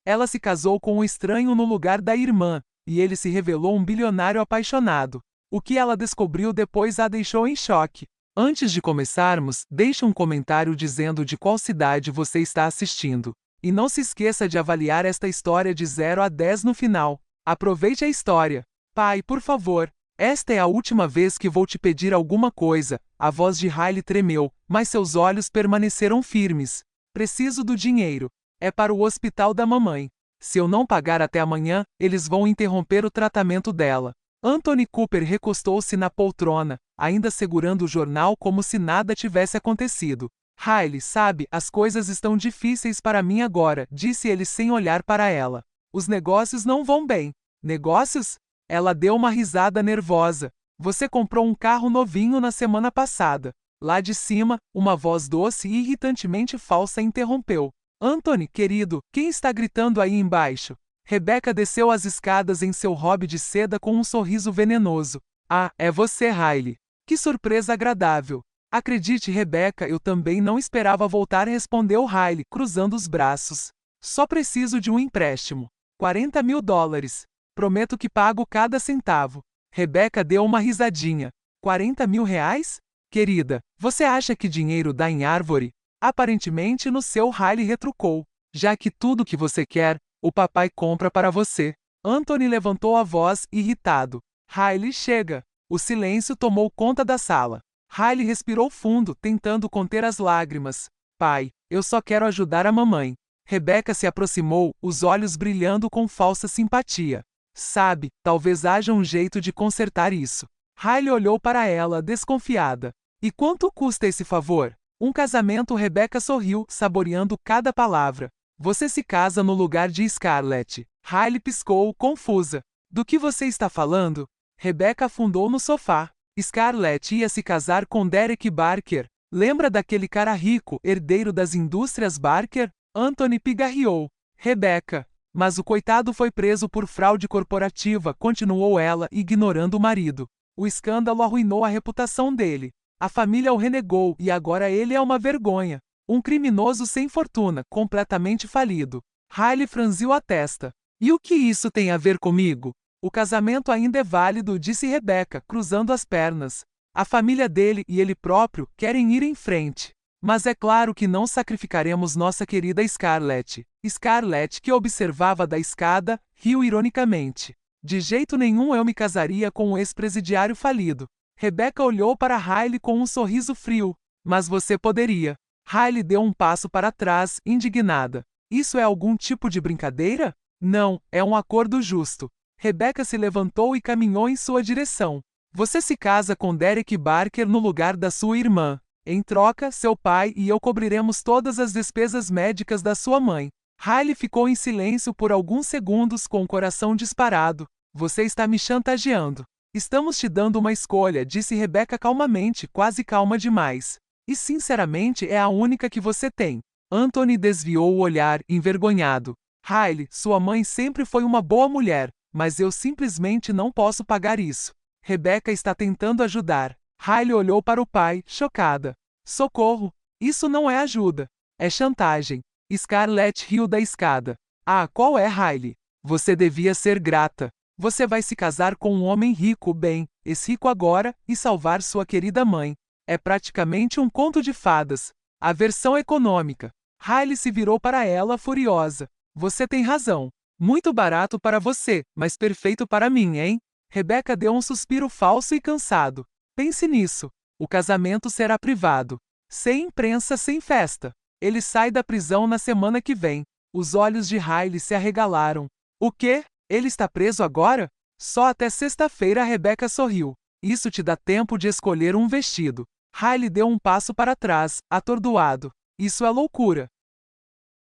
Ela se casou com um estranho no lugar da irmã, e ele se revelou um bilionário apaixonado. O que ela descobriu depois a deixou em choque. Antes de começarmos, deixe um comentário dizendo de qual cidade você está assistindo. E não se esqueça de avaliar esta história de 0 a 10 no final. Aproveite a história. Pai, por favor. Esta é a última vez que vou te pedir alguma coisa. A voz de Riley tremeu, mas seus olhos permaneceram firmes. Preciso do dinheiro. É para o hospital da mamãe. Se eu não pagar até amanhã, eles vão interromper o tratamento dela. Anthony Cooper recostou-se na poltrona, ainda segurando o jornal como se nada tivesse acontecido. Riley, sabe, as coisas estão difíceis para mim agora, disse ele sem olhar para ela. Os negócios não vão bem. Negócios? Ela deu uma risada nervosa. Você comprou um carro novinho na semana passada. Lá de cima, uma voz doce e irritantemente falsa interrompeu. Anthony, querido, quem está gritando aí embaixo? Rebecca desceu as escadas em seu hobby de seda com um sorriso venenoso. Ah, é você, Riley. Que surpresa agradável. Acredite, Rebecca, eu também não esperava voltar, respondeu Riley, cruzando os braços. Só preciso de um empréstimo. $40.000. Prometo que pago cada centavo. Rebecca deu uma risadinha. $40.000? Querida, você acha que dinheiro dá em árvore? Aparentemente no seu, Riley retrucou. Já que tudo que você quer, o papai compra para você. Anthony levantou a voz, irritado. Riley, chega. O silêncio tomou conta da sala. Riley respirou fundo, tentando conter as lágrimas. Pai, eu só quero ajudar a mamãe. Rebecca se aproximou, os olhos brilhando com falsa simpatia. Sabe, talvez haja um jeito de consertar isso. Riley olhou para ela, desconfiada. E quanto custa esse favor? Um casamento. Rebecca sorriu, saboreando cada palavra. Você se casa no lugar de Scarlett. Riley piscou, confusa. Do que você está falando? Rebecca afundou no sofá. Scarlett ia se casar com Derek Barker. Lembra daquele cara rico, herdeiro das indústrias Barker? Anthony pigarreou. Rebecca. Mas o coitado foi preso por fraude corporativa, continuou ela, ignorando o marido. O escândalo arruinou a reputação dele. A família o renegou e agora ele é uma vergonha. Um criminoso sem fortuna, completamente falido. Riley franziu a testa. E o que isso tem a ver comigo? O casamento ainda é válido, disse Rebecca, cruzando as pernas. A família dele e ele próprio querem ir em frente. Mas é claro que não sacrificaremos nossa querida Scarlett. Scarlett, que observava da escada, riu ironicamente. De jeito nenhum eu me casaria com um ex-presidiário falido. Rebecca olhou para Riley com um sorriso frio. Mas você poderia. Riley deu um passo para trás, indignada. Isso é algum tipo de brincadeira? Não, é um acordo justo. Rebecca se levantou e caminhou em sua direção. Você se casa com Derek Barker no lugar da sua irmã. Em troca, seu pai e eu cobriremos todas as despesas médicas da sua mãe. Riley ficou em silêncio por alguns segundos com o coração disparado. Você está me chantageando. Estamos te dando uma escolha, disse Rebecca calmamente, quase calma demais. E sinceramente é a única que você tem. Anthony desviou o olhar, envergonhado. Riley, sua mãe sempre foi uma boa mulher, mas eu simplesmente não posso pagar isso. Rebecca está tentando ajudar. Riley olhou para o pai, chocada. Socorro! Isso não é ajuda. É chantagem. Scarlett riu da escada. Ah, qual é, Riley? Você devia ser grata. Você vai se casar com um homem rico, bem, ex-rico agora, e salvar sua querida mãe. É praticamente um conto de fadas. A versão econômica. Riley se virou para ela, furiosa. Você tem razão. Muito barato para você, mas perfeito para mim, hein? Rebecca deu um suspiro falso e cansado. Pense nisso. O casamento será privado. Sem imprensa, sem festa. Ele sai da prisão na semana que vem. Os olhos de Riley se arregalaram. O quê? Ele está preso agora? Só até sexta-feira. Rebecca sorriu. Isso te dá tempo de escolher um vestido. Riley deu um passo para trás, atordoado. Isso é loucura.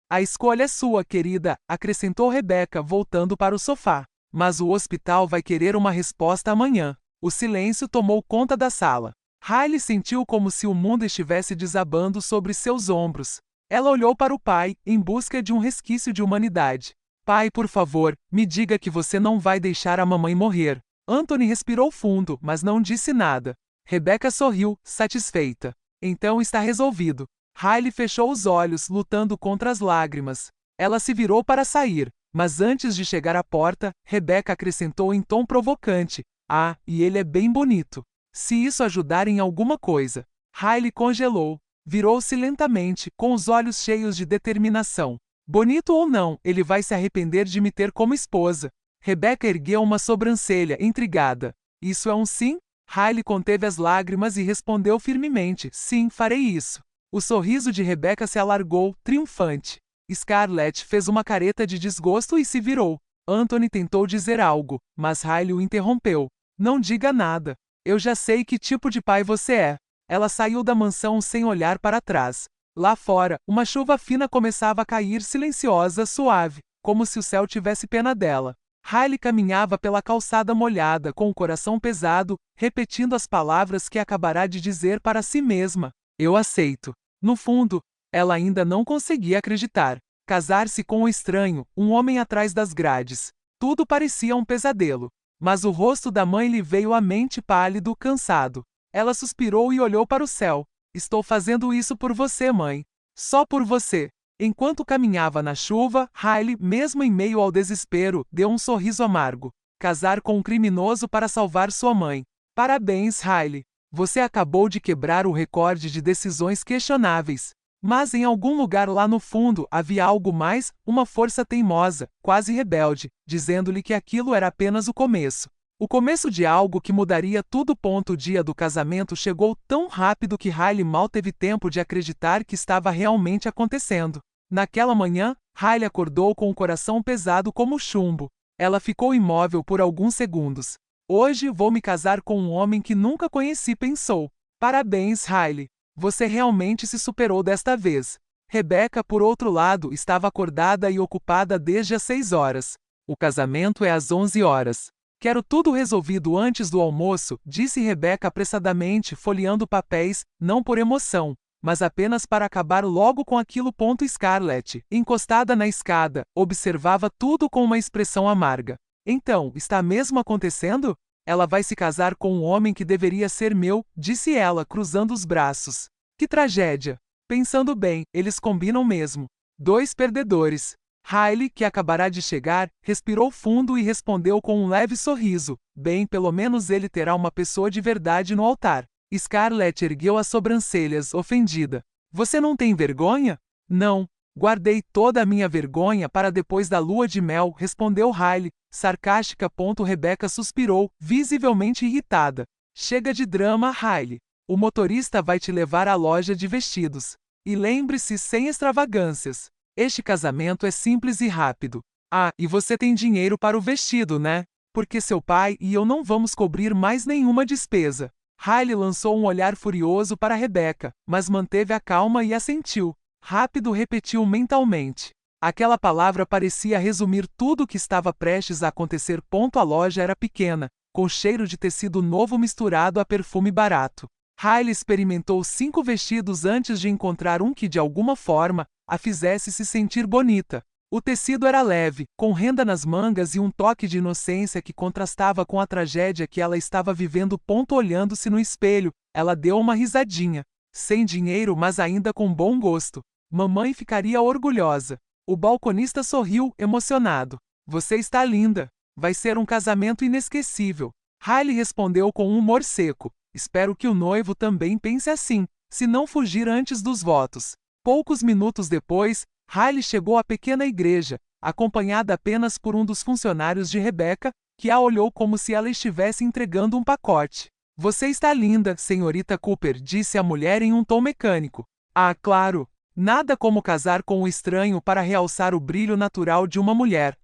A escolha é sua, querida, acrescentou Rebecca, voltando para o sofá. Mas o hospital vai querer uma resposta amanhã. O silêncio tomou conta da sala. Riley sentiu como se o mundo estivesse desabando sobre seus ombros. Ela olhou para o pai, em busca de um resquício de humanidade. Pai, por favor, me diga que você não vai deixar a mamãe morrer. Anthony respirou fundo, mas não disse nada. Rebecca sorriu, satisfeita. Então está resolvido. Riley fechou os olhos, lutando contra as lágrimas. Ela se virou para sair, mas antes de chegar à porta, Rebeca acrescentou em tom provocante: "Ah, e ele é bem bonito. Se isso ajudar em alguma coisa." Riley congelou. Virou-se lentamente, com os olhos cheios de determinação. "Bonito ou não, ele vai se arrepender de me ter como esposa." Rebeca ergueu uma sobrancelha, intrigada. "Isso é um sim?" Riley conteve as lágrimas e respondeu firmemente: "Sim, farei isso." O sorriso de Rebeca se alargou, triunfante. Scarlett fez uma careta de desgosto e se virou. Anthony tentou dizer algo, mas Riley o interrompeu. "Não diga nada. Eu já sei que tipo de pai você é." Ela saiu da mansão sem olhar para trás. Lá fora, uma chuva fina começava a cair silenciosa, suave, como se o céu tivesse pena dela. Riley caminhava pela calçada molhada, com o coração pesado, repetindo as palavras que acabará de dizer para si mesma: "Eu aceito." No fundo, ela ainda não conseguia acreditar. Casar-se com um estranho, um homem atrás das grades. Tudo parecia um pesadelo. Mas o rosto da mãe lhe veio à mente pálido, cansado. Ela suspirou e olhou para o céu. "Estou fazendo isso por você, mãe. Só por você." Enquanto caminhava na chuva, Riley, mesmo em meio ao desespero, deu um sorriso amargo. Casar com um criminoso para salvar sua mãe. Parabéns, Riley. Você acabou de quebrar o recorde de decisões questionáveis. Mas em algum lugar lá no fundo havia algo mais, uma força teimosa, quase rebelde, dizendo-lhe que aquilo era apenas o começo. O começo de algo que mudaria tudo. O dia do casamento chegou tão rápido que Riley mal teve tempo de acreditar que estava realmente acontecendo. Naquela manhã, Riley acordou com o coração pesado como chumbo. Ela ficou imóvel por alguns segundos. "Hoje vou me casar com um homem que nunca conheci", pensou. "Parabéns, Riley. Você realmente se superou desta vez." Rebeca, por outro lado, estava acordada e ocupada desde as 6 horas. "O casamento é às 11 horas. Quero tudo resolvido antes do almoço", disse Rebeca apressadamente, folheando papéis, não por emoção, mas apenas para acabar logo com aquilo. Scarlett, encostada na escada, observava tudo com uma expressão amarga. "Então, está mesmo acontecendo? Ela vai se casar com um homem que deveria ser meu", disse ela, cruzando os braços. "Que tragédia. Pensando bem, eles combinam mesmo. Dois perdedores." Riley, que acabará de chegar, respirou fundo e respondeu com um leve sorriso: "Bem, pelo menos ele terá uma pessoa de verdade no altar." Scarlett ergueu as sobrancelhas, ofendida. "Você não tem vergonha?" "Não. Guardei toda a minha vergonha para depois da lua de mel", respondeu Riley, sarcástica. Rebeca suspirou, visivelmente irritada. "Chega de drama, Riley. O motorista vai te levar à loja de vestidos. E lembre-se, sem extravagâncias. Este casamento é simples e rápido. Ah, e você tem dinheiro para o vestido, né? Porque seu pai e eu não vamos cobrir mais nenhuma despesa." Riley lançou um olhar furioso para Rebeca, mas manteve a calma e assentiu. Rápido repetiu mentalmente. Aquela palavra parecia resumir tudo o que estava prestes a acontecer. A loja era pequena, com cheiro de tecido novo misturado a perfume barato. Riley experimentou 5 vestidos antes de encontrar um que de alguma forma a fizesse se sentir bonita. O tecido era leve, com renda nas mangas e um toque de inocência que contrastava com a tragédia que ela estava vivendo. Olhando-se no espelho, ela deu uma risadinha. Sem dinheiro, mas ainda com bom gosto. Mamãe ficaria orgulhosa. O balconista sorriu, emocionado. "Você está linda. Vai ser um casamento inesquecível." Riley respondeu com um humor seco. "Espero que o noivo também pense assim, se não fugir antes dos votos." Poucos minutos depois, Riley chegou à pequena igreja, acompanhada apenas por um dos funcionários de Rebeca, que a olhou como se ela estivesse entregando um pacote. "Você está linda, senhorita Cooper", disse a mulher em um tom mecânico. "Ah, claro. Nada como casar com um estranho para realçar o brilho natural de uma mulher."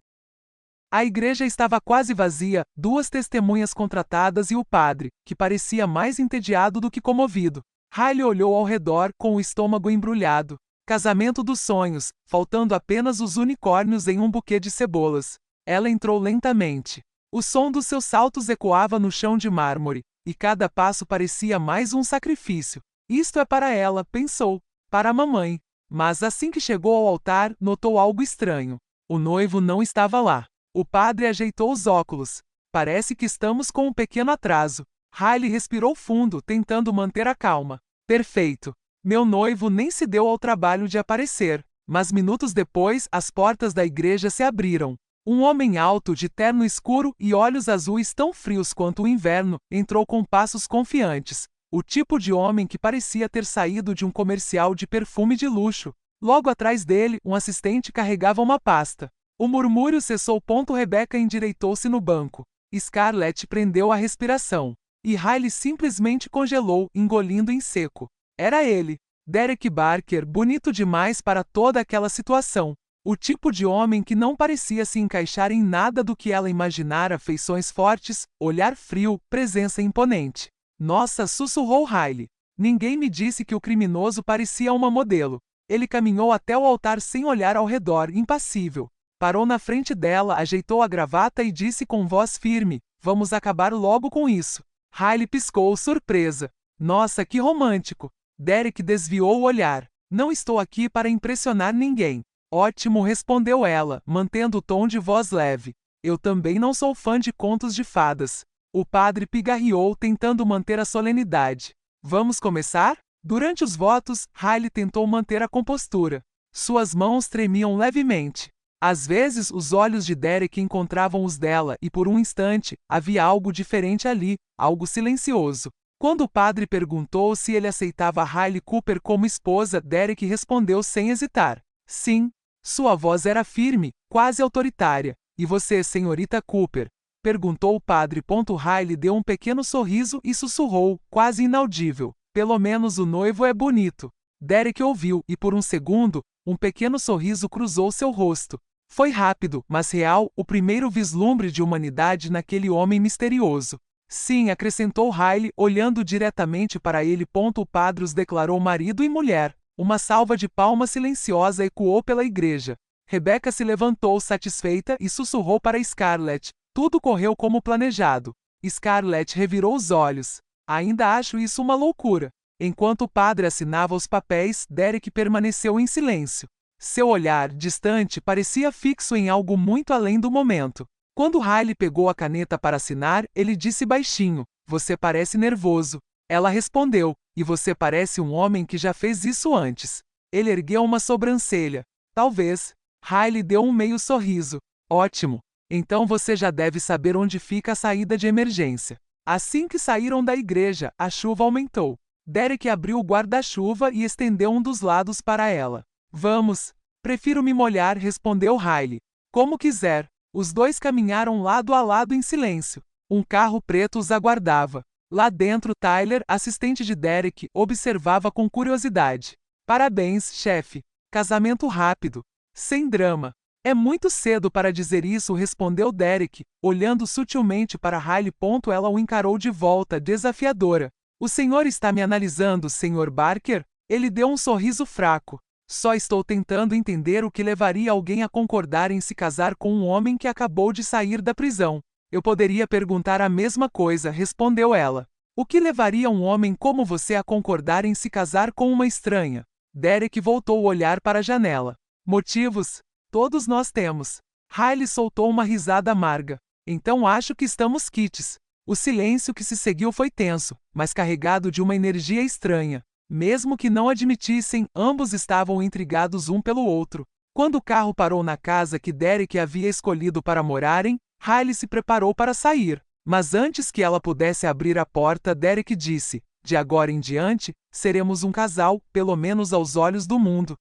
A igreja estava quase vazia, 2 testemunhas contratadas e o padre, que parecia mais entediado do que comovido. Riley olhou ao redor com o estômago embrulhado. Casamento dos sonhos, faltando apenas os unicórnios em um buquê de cebolas. Ela entrou lentamente. O som dos seus saltos ecoava no chão de mármore, e cada passo parecia mais um sacrifício. "Isto é para ela", pensou, "para a mamãe." Mas assim que chegou ao altar, notou algo estranho. O noivo não estava lá. O padre ajeitou os óculos. "Parece que estamos com um pequeno atraso." Riley respirou fundo, tentando manter a calma. "Perfeito. Meu noivo nem se deu ao trabalho de aparecer." Mas minutos depois, as portas da igreja se abriram. Um homem alto de terno escuro e olhos azuis tão frios quanto o inverno entrou com passos confiantes. O tipo de homem que parecia ter saído de um comercial de perfume de luxo. Logo atrás dele, um assistente carregava uma pasta. O murmúrio cessou. Rebecca endireitou-se no banco. Scarlett prendeu a respiração. E Riley simplesmente congelou, engolindo em seco. Era ele, Derek Barker, bonito demais para toda aquela situação. O tipo de homem que não parecia se encaixar em nada do que ela imaginara: feições fortes, olhar frio, presença imponente. Nossa, sussurrou Riley. Ninguém me disse que o criminoso parecia uma modelo. Ele caminhou até o altar sem olhar ao redor, impassível. Parou na frente dela, ajeitou a gravata e disse com voz firme: vamos acabar logo com isso. Riley piscou, surpresa. Nossa, que romântico. Derek desviou o olhar. Não estou aqui para impressionar ninguém. Ótimo, respondeu ela, mantendo o tom de voz leve. Eu também não sou fã de contos de fadas. O padre pigarreou, tentando manter a solenidade. Vamos começar? Durante os votos, Riley tentou manter a compostura. Suas mãos tremiam levemente. Às vezes, os olhos de Derek encontravam os dela e, por um instante, havia algo diferente ali, algo silencioso. Quando o padre perguntou se ele aceitava Riley Cooper como esposa, Derek respondeu sem hesitar: sim. Sua voz era firme, quase autoritária. E você, senhorita Cooper? Perguntou o padre. Riley deu um pequeno sorriso e sussurrou, quase inaudível: pelo menos o noivo é bonito. Derek ouviu e, por um segundo, um pequeno sorriso cruzou seu rosto. Foi rápido, mas real, o primeiro vislumbre de humanidade naquele homem misterioso. Sim, acrescentou Riley, olhando diretamente para ele. O padre os declarou marido e mulher. Uma salva de palmas silenciosa ecoou pela igreja. Rebecca se levantou satisfeita e sussurrou para Scarlett: tudo correu como planejado. Scarlett revirou os olhos. Ainda acho isso uma loucura. Enquanto o padre assinava os papéis, Derek permaneceu em silêncio. Seu olhar, distante, parecia fixo em algo muito além do momento. Quando Riley pegou a caneta para assinar, ele disse baixinho: você parece nervoso. Ela respondeu: e você parece um homem que já fez isso antes. Ele ergueu uma sobrancelha. Talvez. Riley deu um meio sorriso. Ótimo. Então você já deve saber onde fica a saída de emergência. Assim que saíram da igreja, a chuva aumentou. Derek abriu o guarda-chuva e estendeu um dos lados para ela. Vamos. Prefiro me molhar, respondeu Riley. Como quiser. Os dois caminharam lado a lado em silêncio. Um carro preto os aguardava. Lá dentro, Tyler, assistente de Derek, observava com curiosidade. Parabéns, chefe. Casamento rápido. Sem drama. É muito cedo para dizer isso, respondeu Derek, olhando sutilmente para Riley. Ela o encarou de volta, desafiadora. O senhor está me analisando, Sr. Barker? Ele deu um sorriso fraco. Só estou tentando entender o que levaria alguém a concordar em se casar com um homem que acabou de sair da prisão. Eu poderia perguntar a mesma coisa, respondeu ela. O que levaria um homem como você a concordar em se casar com uma estranha? Derek voltou o olhar para a janela. Motivos? Todos nós temos. Riley soltou uma risada amarga. Então acho que estamos quites. O silêncio que se seguiu foi tenso, mas carregado de uma energia estranha. Mesmo que não admitissem, ambos estavam intrigados um pelo outro. Quando o carro parou na casa que Derek havia escolhido para morarem, Riley se preparou para sair. Mas antes que ela pudesse abrir a porta, Derek disse: de agora em diante, seremos um casal, pelo menos aos olhos do mundo.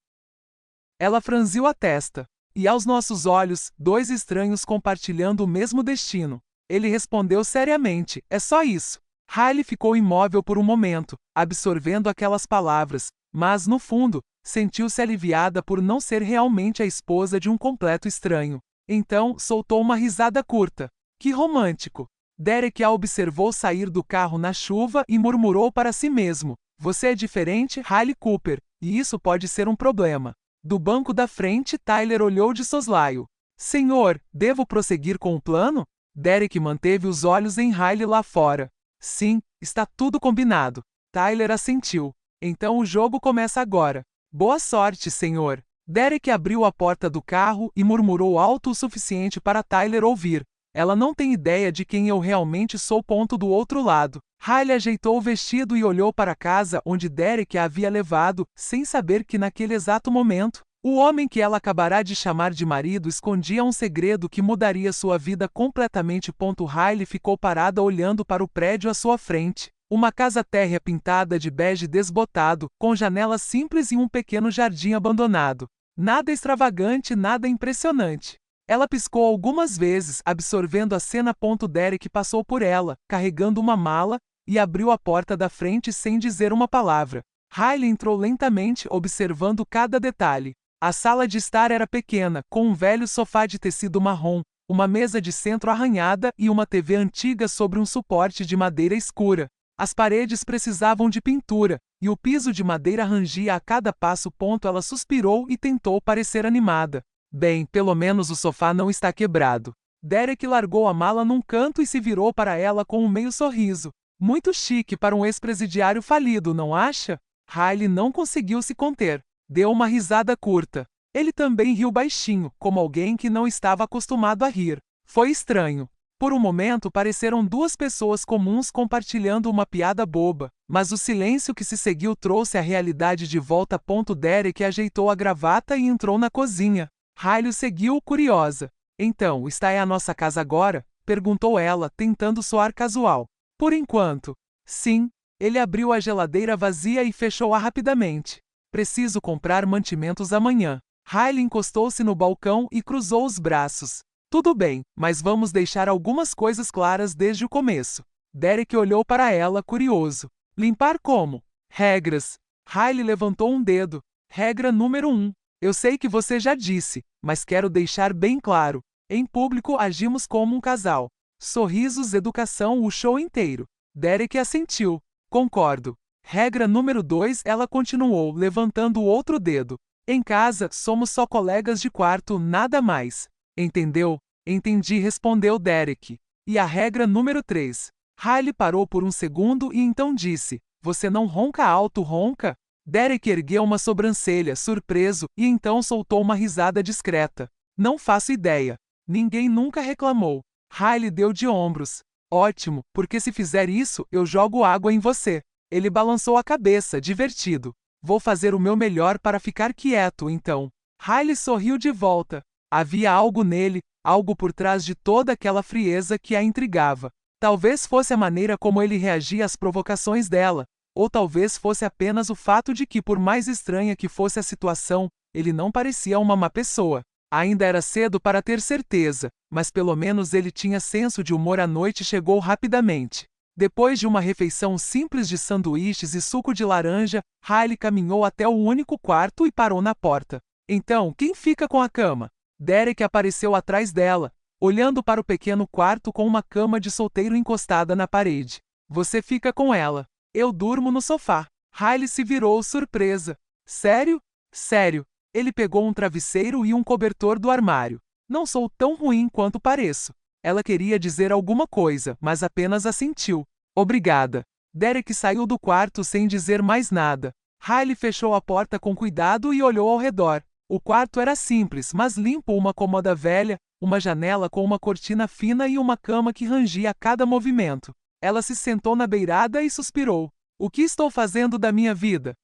Ela franziu a testa. E aos nossos olhos, dois estranhos compartilhando o mesmo destino. Ele respondeu seriamente: é só isso. Riley ficou imóvel por um momento, absorvendo aquelas palavras, mas, no fundo, sentiu-se aliviada por não ser realmente a esposa de um completo estranho. Então, soltou uma risada curta. Que romântico! Derek a observou sair do carro na chuva e murmurou para si mesmo: você é diferente, Riley Cooper, e isso pode ser um problema. Do banco da frente, Tyler olhou de soslaio. Senhor, devo prosseguir com o plano? Derek manteve os olhos em Riley lá fora. Sim, está tudo combinado. Tyler assentiu. Então o jogo começa agora. Boa sorte, senhor. Derek abriu a porta do carro e murmurou alto o suficiente para Tyler ouvir. Ela não tem ideia de quem eu realmente sou. Do outro lado. Riley ajeitou o vestido e olhou para a casa onde Derek a havia levado, sem saber que naquele exato momento, O homem que ela acabará de chamar de marido escondia um segredo que mudaria sua vida completamente. Riley ficou parada olhando para o prédio à sua frente. Uma casa térrea pintada de bege desbotado, com janelas simples e um pequeno jardim abandonado. Nada extravagante, nada impressionante. Ela piscou algumas vezes, absorvendo a cena. Derek passou por ela, carregando uma mala, e abriu a porta da frente sem dizer uma palavra. Riley entrou lentamente, observando cada detalhe. A sala de estar era pequena, com um velho sofá de tecido marrom, uma mesa de centro arranhada e uma TV antiga sobre um suporte de madeira escura. As paredes precisavam de pintura, e o piso de madeira rangia a cada passo. Ela suspirou e tentou parecer animada. Bem, pelo menos o sofá não está quebrado. Derek largou a mala num canto e se virou para ela com um meio sorriso. Muito chique para um ex-presidiário falido, não acha? Riley não conseguiu se conter. Deu uma risada curta. Ele também riu baixinho, como alguém que não estava acostumado a rir. Foi estranho. Por um momento pareceram duas pessoas comuns compartilhando uma piada boba, mas o silêncio que se seguiu trouxe a realidade de volta. Derek ajeitou a gravata e entrou na cozinha. Riley seguiu, curiosa. Então, está em a nossa casa agora? Perguntou ela, tentando soar casual. Por enquanto. Sim. Ele abriu a geladeira vazia e fechou-a rapidamente. Preciso comprar mantimentos amanhã. Riley encostou-se no balcão e cruzou os braços. Tudo bem, mas vamos deixar algumas coisas claras desde o começo. Derek olhou para ela, curioso. Limpar como? Regras. Riley levantou um dedo. Regra número 1. Eu sei que você já disse, mas quero deixar bem claro. Em público agimos como um casal. Sorrisos, educação, o show inteiro. Derek assentiu. Concordo. Regra número 2, ela continuou, levantando o outro dedo. Em casa, somos só colegas de quarto, nada mais. Entendeu? Entendi, respondeu Derek. E a regra número 3. Riley parou por um segundo e então disse, você não ronca alto, ronca? Derek ergueu uma sobrancelha, surpreso, e então soltou uma risada discreta. Não faço ideia. Ninguém nunca reclamou. Riley deu de ombros. Ótimo, porque se fizer isso, eu jogo água em você. Ele balançou a cabeça, divertido. Vou fazer o meu melhor para ficar quieto, então. Riley sorriu de volta. Havia algo nele, algo por trás de toda aquela frieza que a intrigava. Talvez fosse a maneira como ele reagia às provocações dela, ou talvez fosse apenas o fato de que, por mais estranha que fosse a situação, ele não parecia uma má pessoa. Ainda era cedo para ter certeza, mas pelo menos ele tinha senso de humor. A noite chegou rapidamente. Depois de uma refeição simples de sanduíches e suco de laranja, Riley caminhou até o único quarto e parou na porta. Então, quem fica com a cama? Derek apareceu atrás dela, olhando para o pequeno quarto com uma cama de solteiro encostada na parede. Você fica com ela. Eu durmo no sofá. Riley se virou, surpresa. Sério? Sério. Ele pegou um travesseiro e um cobertor do armário. Não sou tão ruim quanto pareço. Ela queria dizer alguma coisa, mas apenas assentiu. Obrigada. Derek saiu do quarto sem dizer mais nada. Riley fechou a porta com cuidado e olhou ao redor. O quarto era simples, mas limpo, uma cômoda velha, uma janela com uma cortina fina e uma cama que rangia a cada movimento. Ela se sentou na beirada e suspirou. O que estou fazendo da minha vida?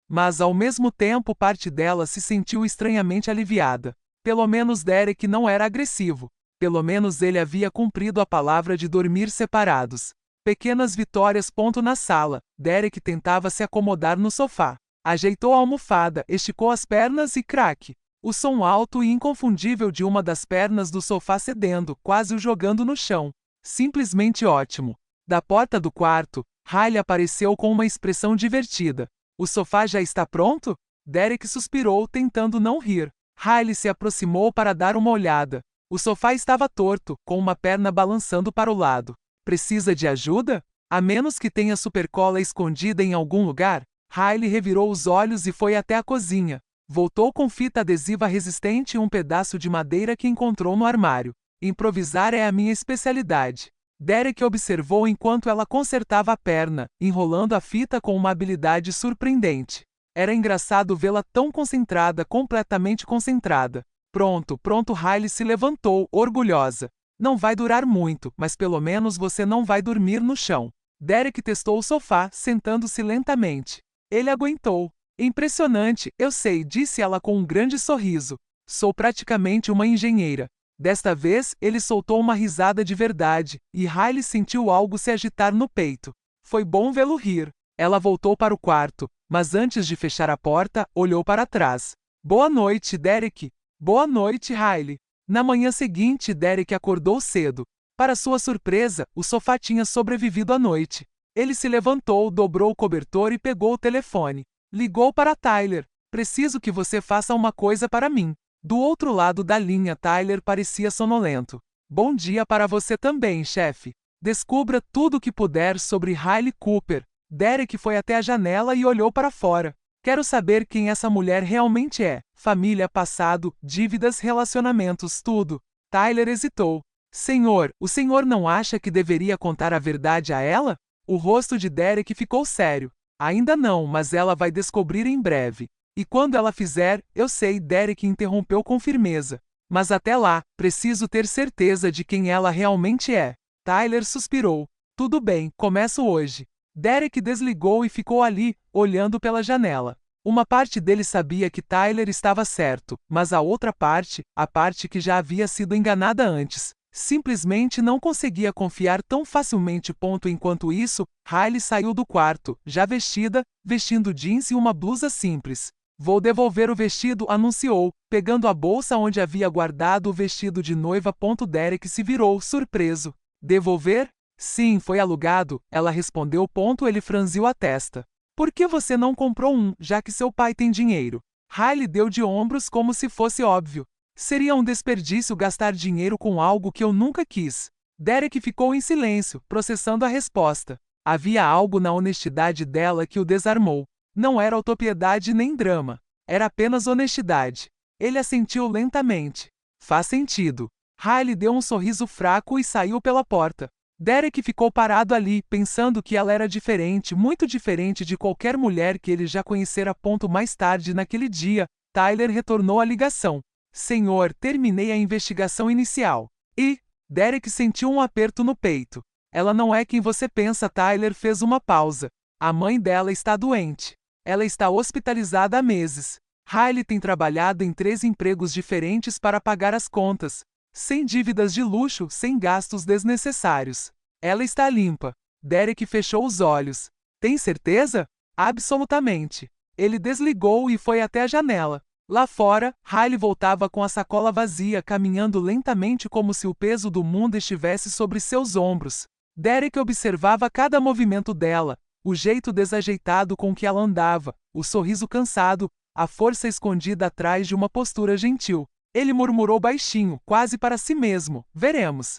Mas ao mesmo tempo parte dela se sentiu estranhamente aliviada. Pelo menos Derek não era agressivo. Pelo menos ele havia cumprido a palavra de dormir separados. Pequenas vitórias. Na sala, Derek tentava se acomodar no sofá. Ajeitou a almofada, esticou as pernas e craque. O som alto e inconfundível de uma das pernas do sofá cedendo, quase o jogando no chão. Simplesmente ótimo. Da porta do quarto, Riley apareceu com uma expressão divertida. O sofá já está pronto? Derek suspirou, tentando não rir. Riley se aproximou para dar uma olhada. O sofá estava torto, com uma perna balançando para o lado. Precisa de ajuda? A menos que tenha supercola escondida em algum lugar? Riley revirou os olhos e foi até a cozinha. Voltou com fita adesiva resistente e um pedaço de madeira que encontrou no armário. Improvisar é a minha especialidade. Derek observou enquanto ela consertava a perna, enrolando a fita com uma habilidade surpreendente. Era engraçado vê-la tão concentrada, completamente concentrada. Pronto. Riley se levantou, orgulhosa. Não vai durar muito, mas pelo menos você não vai dormir no chão. Derek testou o sofá, sentando-se lentamente. Ele aguentou. Impressionante, eu sei, disse ela com um grande sorriso. Sou praticamente uma engenheira. Desta vez, ele soltou uma risada de verdade, e Riley sentiu algo se agitar no peito. Foi bom vê-lo rir. Ela voltou para o quarto, mas antes de fechar a porta, olhou para trás. Boa noite, Derek. Boa noite, Riley. Na manhã seguinte, Derek acordou cedo. Para sua surpresa, o sofá tinha sobrevivido à noite. Ele se levantou, dobrou o cobertor e pegou o telefone. Ligou para Tyler. Preciso que você faça uma coisa para mim. Do outro lado da linha, Tyler parecia sonolento. Bom dia para você também, chefe. Descubra tudo o que puder sobre Riley Cooper. Derek foi até a janela e olhou para fora. Quero saber quem essa mulher realmente é. Família, passado, dívidas, relacionamentos, tudo. Tyler hesitou. Senhor, o senhor não acha que deveria contar a verdade a ela? O rosto de Derek ficou sério. Ainda não, mas ela vai descobrir em breve. E quando ela fizer, eu sei, Derek interrompeu com firmeza. Mas até lá, preciso ter certeza de quem ela realmente é. Tyler suspirou. Tudo bem, começo hoje. Derek desligou e ficou ali, olhando pela janela. Uma parte dele sabia que Tyler estava certo, mas a outra parte, a parte que já havia sido enganada antes, simplesmente não conseguia confiar tão facilmente. Enquanto isso, Riley saiu do quarto, já vestida, vestindo jeans e uma blusa simples. Vou devolver o vestido, anunciou, pegando a bolsa onde havia guardado o vestido de noiva. Derek se virou, surpreso. Devolver? Sim, foi alugado, ela respondeu. Ele franziu a testa. Por que você não comprou um, já que seu pai tem dinheiro? Riley deu de ombros como se fosse óbvio. Seria um desperdício gastar dinheiro com algo que eu nunca quis. Derek ficou em silêncio, processando a resposta. Havia algo na honestidade dela que o desarmou. Não era autopiedade nem drama. Era apenas honestidade. Ele assentiu lentamente. Faz sentido. Riley deu um sorriso fraco e saiu pela porta. Derek ficou parado ali, pensando que ela era diferente, muito diferente de qualquer mulher que ele já conhecera. Mais tarde naquele dia, Tyler retornou a ligação. Senhor, terminei a investigação inicial. E Derek sentiu um aperto no peito. Ela não é quem você pensa. Tyler fez uma pausa. A mãe dela está doente. Ela está hospitalizada há meses. Riley tem trabalhado em 3 empregos diferentes para pagar as contas. Sem dívidas de luxo, sem gastos desnecessários. Ela está limpa. Derek fechou os olhos. Tem certeza? Absolutamente. Ele desligou e foi até a janela. Lá fora, Riley voltava com a sacola vazia, caminhando lentamente como se o peso do mundo estivesse sobre seus ombros. Derek observava cada movimento dela, o jeito desajeitado com que ela andava, o sorriso cansado, a força escondida atrás de uma postura gentil. Ele murmurou baixinho, quase para si mesmo, veremos.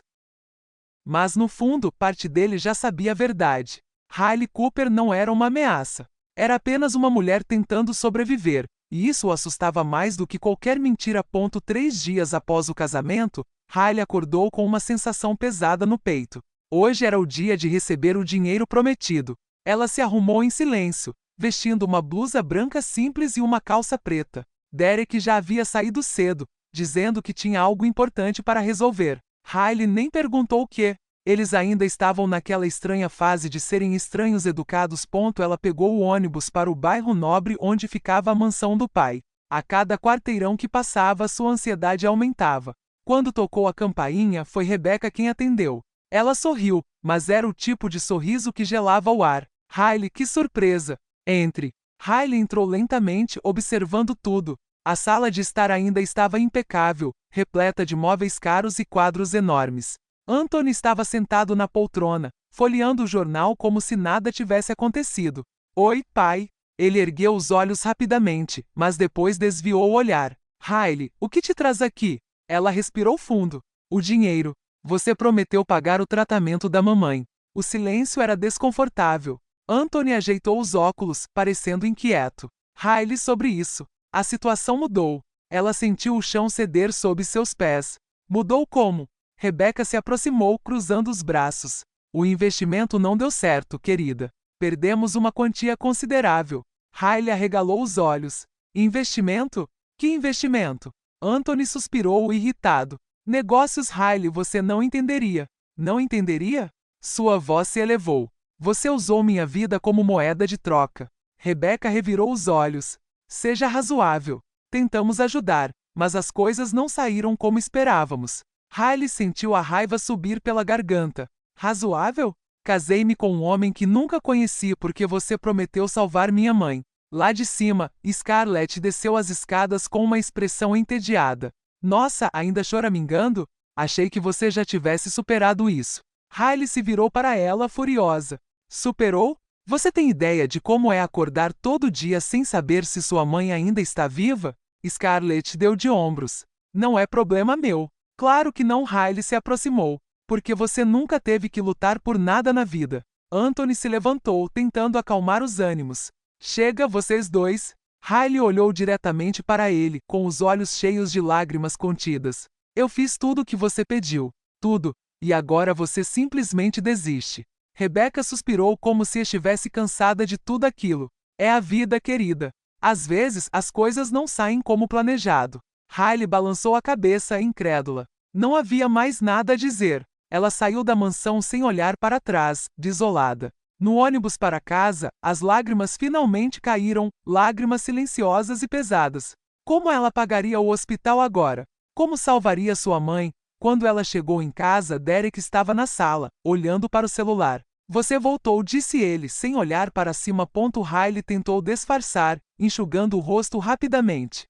Mas no fundo, parte dele já sabia a verdade. Riley Cooper não era uma ameaça. Era apenas uma mulher tentando sobreviver, e isso o assustava mais do que qualquer mentira. 3 dias após o casamento, Riley acordou com uma sensação pesada no peito. Hoje era o dia de receber o dinheiro prometido. Ela se arrumou em silêncio, vestindo uma blusa branca simples e uma calça preta. Derek já havia saído cedo, dizendo que tinha algo importante para resolver. Riley nem perguntou o que. Eles ainda estavam naquela estranha fase de serem estranhos educados. Ela pegou o ônibus para o bairro nobre onde ficava a mansão do pai. A cada quarteirão que passava, sua ansiedade aumentava. Quando tocou a campainha, foi Rebecca quem atendeu. Ela sorriu, mas era o tipo de sorriso que gelava o ar. Riley, que surpresa! Entre. Riley entrou lentamente, observando tudo. A sala de estar ainda estava impecável, repleta de móveis caros e quadros enormes. Anthony estava sentado na poltrona, folheando o jornal como se nada tivesse acontecido. Oi, pai. Ele ergueu os olhos rapidamente, mas depois desviou o olhar. Riley, o que te traz aqui? Ela respirou fundo. O dinheiro. Você prometeu pagar o tratamento da mamãe. O silêncio era desconfortável. Anthony ajeitou os óculos, parecendo inquieto. Riley, sobre isso. A situação mudou. Ela sentiu o chão ceder sob seus pés. Mudou como? Rebecca se aproximou, cruzando os braços. O investimento não deu certo, querida. Perdemos uma quantia considerável. Riley arregalou os olhos. Investimento? Que investimento? Anthony suspirou, irritado. Negócios, Riley, você não entenderia. Não entenderia? Sua voz se elevou. Você usou minha vida como moeda de troca. Rebecca revirou os olhos. Seja razoável. Tentamos ajudar, mas as coisas não saíram como esperávamos. Riley sentiu a raiva subir pela garganta. Razoável? Casei-me com um homem que nunca conheci porque você prometeu salvar minha mãe. Lá de cima, Scarlett desceu as escadas com uma expressão entediada. Nossa, ainda choramingando? Achei que você já tivesse superado isso. Riley se virou para ela furiosa. Superou? Você tem ideia de como é acordar todo dia sem saber se sua mãe ainda está viva? Scarlett deu de ombros. Não é problema meu. Claro que não. Riley se aproximou. Porque você nunca teve que lutar por nada na vida. Anthony se levantou, tentando acalmar os ânimos. Chega, vocês dois. Riley olhou diretamente para ele, com os olhos cheios de lágrimas contidas. Eu fiz tudo o que você pediu. Tudo. E agora você simplesmente desiste. Rebecca suspirou como se estivesse cansada de tudo aquilo. É a vida, querida. Às vezes, as coisas não saem como planejado. Riley balançou a cabeça, incrédula. Não havia mais nada a dizer. Ela saiu da mansão sem olhar para trás, desolada. No ônibus para casa, as lágrimas finalmente caíram, lágrimas silenciosas e pesadas. Como ela pagaria o hospital agora? Como salvaria sua mãe? Quando ela chegou em casa, Derek estava na sala, olhando para o celular. Você voltou, disse ele, sem olhar para cima. Riley tentou disfarçar, enxugando o rosto rapidamente.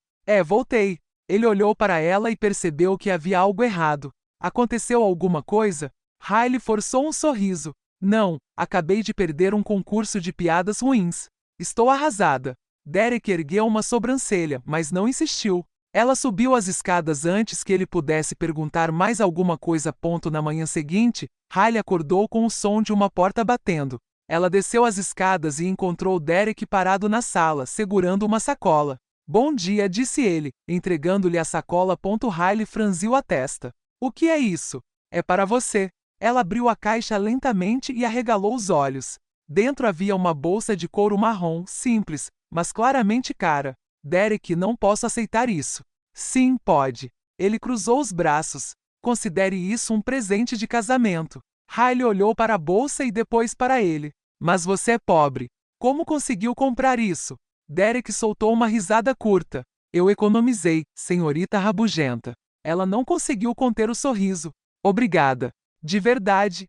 Voltei. Ele olhou para ela e percebeu que havia algo errado. Aconteceu alguma coisa? Riley forçou um sorriso. Não, acabei de perder um concurso de piadas ruins. Estou arrasada. Derek ergueu uma sobrancelha, mas não insistiu. Ela subiu as escadas antes que ele pudesse perguntar mais alguma coisa. Na manhã seguinte, Riley acordou com o som de uma porta batendo. Ela desceu as escadas e encontrou Derek parado na sala, segurando uma sacola. Bom dia, disse ele, entregando-lhe a sacola. Riley franziu a testa. O que é isso? É para você. Ela abriu a caixa lentamente e arregalou os olhos. Dentro havia uma bolsa de couro marrom, simples, mas claramente cara. Derek, não posso aceitar isso. Sim, pode. Ele cruzou os braços. Considere isso um presente de casamento. Riley olhou para a bolsa e depois para ele. Mas você é pobre. Como conseguiu comprar isso? Derek soltou uma risada curta. Eu economizei, senhorita rabugenta. Ela não conseguiu conter o sorriso. Obrigada. De verdade.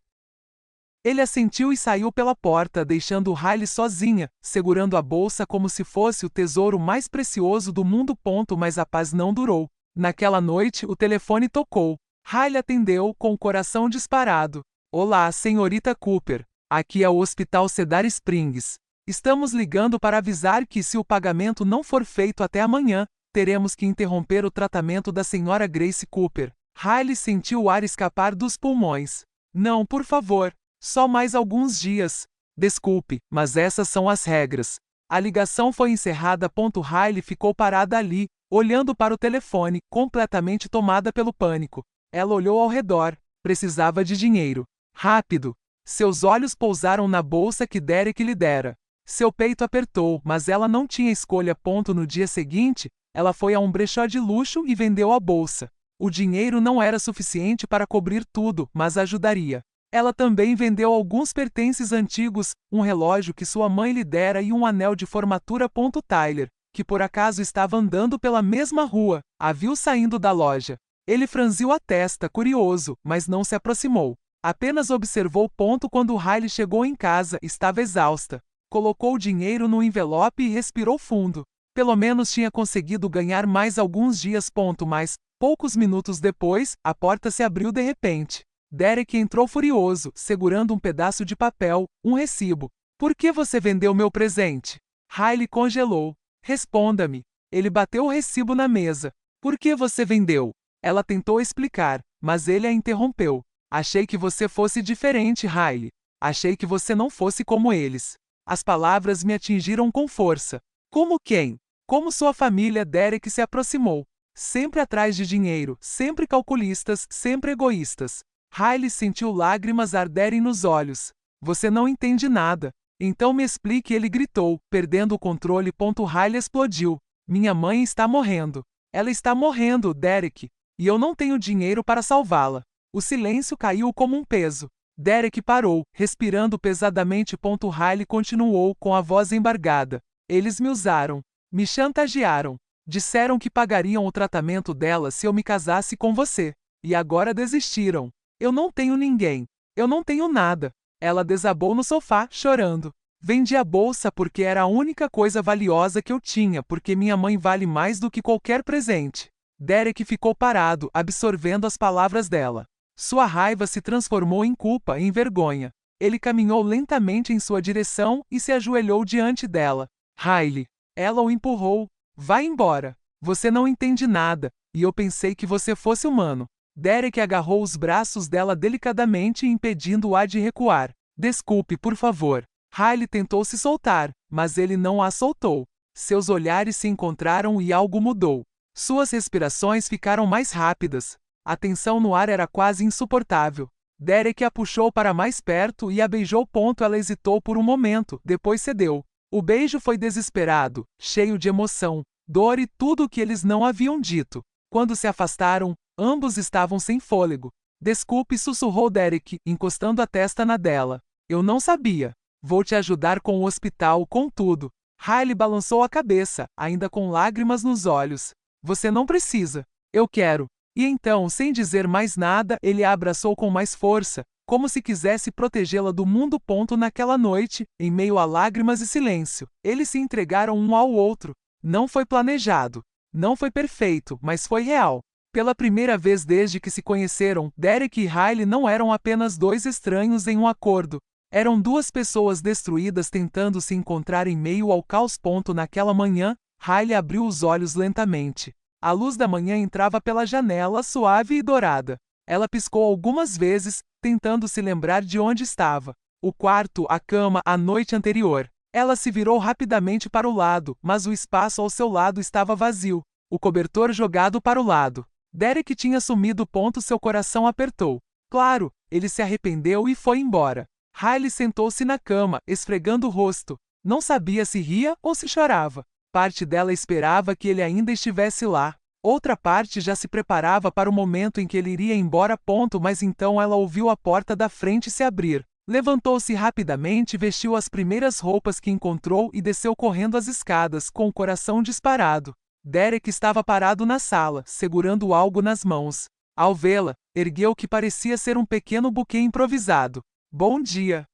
Ele assentiu e saiu pela porta, deixando Riley sozinha, segurando a bolsa como se fosse o tesouro mais precioso do mundo. Mas a paz não durou. Naquela noite, o telefone tocou. Riley atendeu, com o coração disparado. Olá, senhorita Cooper. Aqui é o Hospital Cedar Springs. Estamos ligando para avisar que, se o pagamento não for feito até amanhã, teremos que interromper o tratamento da senhora Grace Cooper. Riley sentiu o ar escapar dos pulmões. Não, por favor. Só mais alguns dias. Desculpe, mas essas são as regras. A ligação foi encerrada. Riley ficou parada ali, olhando para o telefone, completamente tomada pelo pânico. Ela olhou ao redor. Precisava de dinheiro. Rápido. Seus olhos pousaram na bolsa que Derek lhe dera. Seu peito apertou, mas ela não tinha escolha. No dia seguinte, ela foi a um brechó de luxo e vendeu a bolsa. O dinheiro não era suficiente para cobrir tudo, mas ajudaria. Ela também vendeu alguns pertences antigos, um relógio que sua mãe lhe dera e um anel de formatura. Tyler, que por acaso estava andando pela mesma rua, a viu saindo da loja. Ele franziu a testa, curioso, mas não se aproximou. Apenas observou. Quando Riley chegou em casa, estava exausta. Colocou o dinheiro no envelope e respirou fundo. Pelo menos tinha conseguido ganhar mais alguns dias. Mas, poucos minutos depois, a porta se abriu de repente. Derek entrou furioso, segurando um pedaço de papel, um recibo. Por que você vendeu meu presente? Riley congelou. Responda-me. Ele bateu o recibo na mesa. Por que você vendeu? Ela tentou explicar, mas ele a interrompeu. Achei que você fosse diferente, Riley. Achei que você não fosse como eles. As palavras me atingiram com força. Como quem? Como sua família. Derek se aproximou. Sempre atrás de dinheiro, sempre calculistas, sempre egoístas. Riley sentiu lágrimas arderem nos olhos. Você não entende nada. Então me explique, ele gritou, perdendo o controle. Riley explodiu. Minha mãe está morrendo. Ela está morrendo, Derek. E eu não tenho dinheiro para salvá-la. O silêncio caiu como um peso. Derek parou, respirando pesadamente. Riley continuou, com a voz embargada. Eles me usaram. Me chantagearam. Disseram que pagariam o tratamento dela se eu me casasse com você. E agora desistiram. Eu não tenho ninguém. Eu não tenho nada. Ela desabou no sofá, chorando. Vendi a bolsa porque era a única coisa valiosa que eu tinha, porque minha mãe vale mais do que qualquer presente. Derek ficou parado, absorvendo as palavras dela. Sua raiva se transformou em culpa e em vergonha. Ele caminhou lentamente em sua direção e se ajoelhou diante dela. Riley. Ela o empurrou. Vai embora. Você não entende nada, e eu pensei que você fosse humano. Derek agarrou os braços dela delicadamente, impedindo-a de recuar. Desculpe, por favor. Riley tentou se soltar, mas ele não a soltou. Seus olhares se encontraram e algo mudou. Suas respirações ficaram mais rápidas. A tensão no ar era quase insuportável. Derek a puxou para mais perto e a beijou. Ela hesitou por um momento, depois cedeu. O beijo foi desesperado, cheio de emoção, dor e tudo o que eles não haviam dito. Quando se afastaram, ambos estavam sem fôlego. Desculpe, sussurrou Derek, encostando a testa na dela. Eu não sabia. Vou te ajudar com o hospital, com tudo. Riley balançou a cabeça, ainda com lágrimas nos olhos. Você não precisa. Eu quero. E então, sem dizer mais nada, ele a abraçou com mais força, como se quisesse protegê-la do mundo. Naquela noite, em meio a lágrimas e silêncio, eles se entregaram um ao outro. Não foi planejado. Não foi perfeito, mas foi real. Pela primeira vez desde que se conheceram, Derek e Riley não eram apenas dois estranhos em um acordo. Eram duas pessoas destruídas tentando se encontrar em meio ao caos. Naquela manhã, Riley abriu os olhos lentamente. A luz da manhã entrava pela janela, suave e dourada. Ela piscou algumas vezes, tentando se lembrar de onde estava. O quarto, a cama, a noite anterior. Ela se virou rapidamente para o lado, mas o espaço ao seu lado estava vazio. O cobertor jogado para o lado. Derek tinha sumido. Seu coração apertou. Claro, ele se arrependeu e foi embora. Riley sentou-se na cama, esfregando o rosto. Não sabia se ria ou se chorava. Parte dela esperava que ele ainda estivesse lá. Outra parte já se preparava para o momento em que ele iria embora. Mas então ela ouviu a porta da frente se abrir. Levantou-se rapidamente, vestiu as primeiras roupas que encontrou e desceu correndo as escadas, com o coração disparado. Derek estava parado na sala, segurando algo nas mãos. Ao vê-la, ergueu o que parecia ser um pequeno buquê improvisado. Bom dia.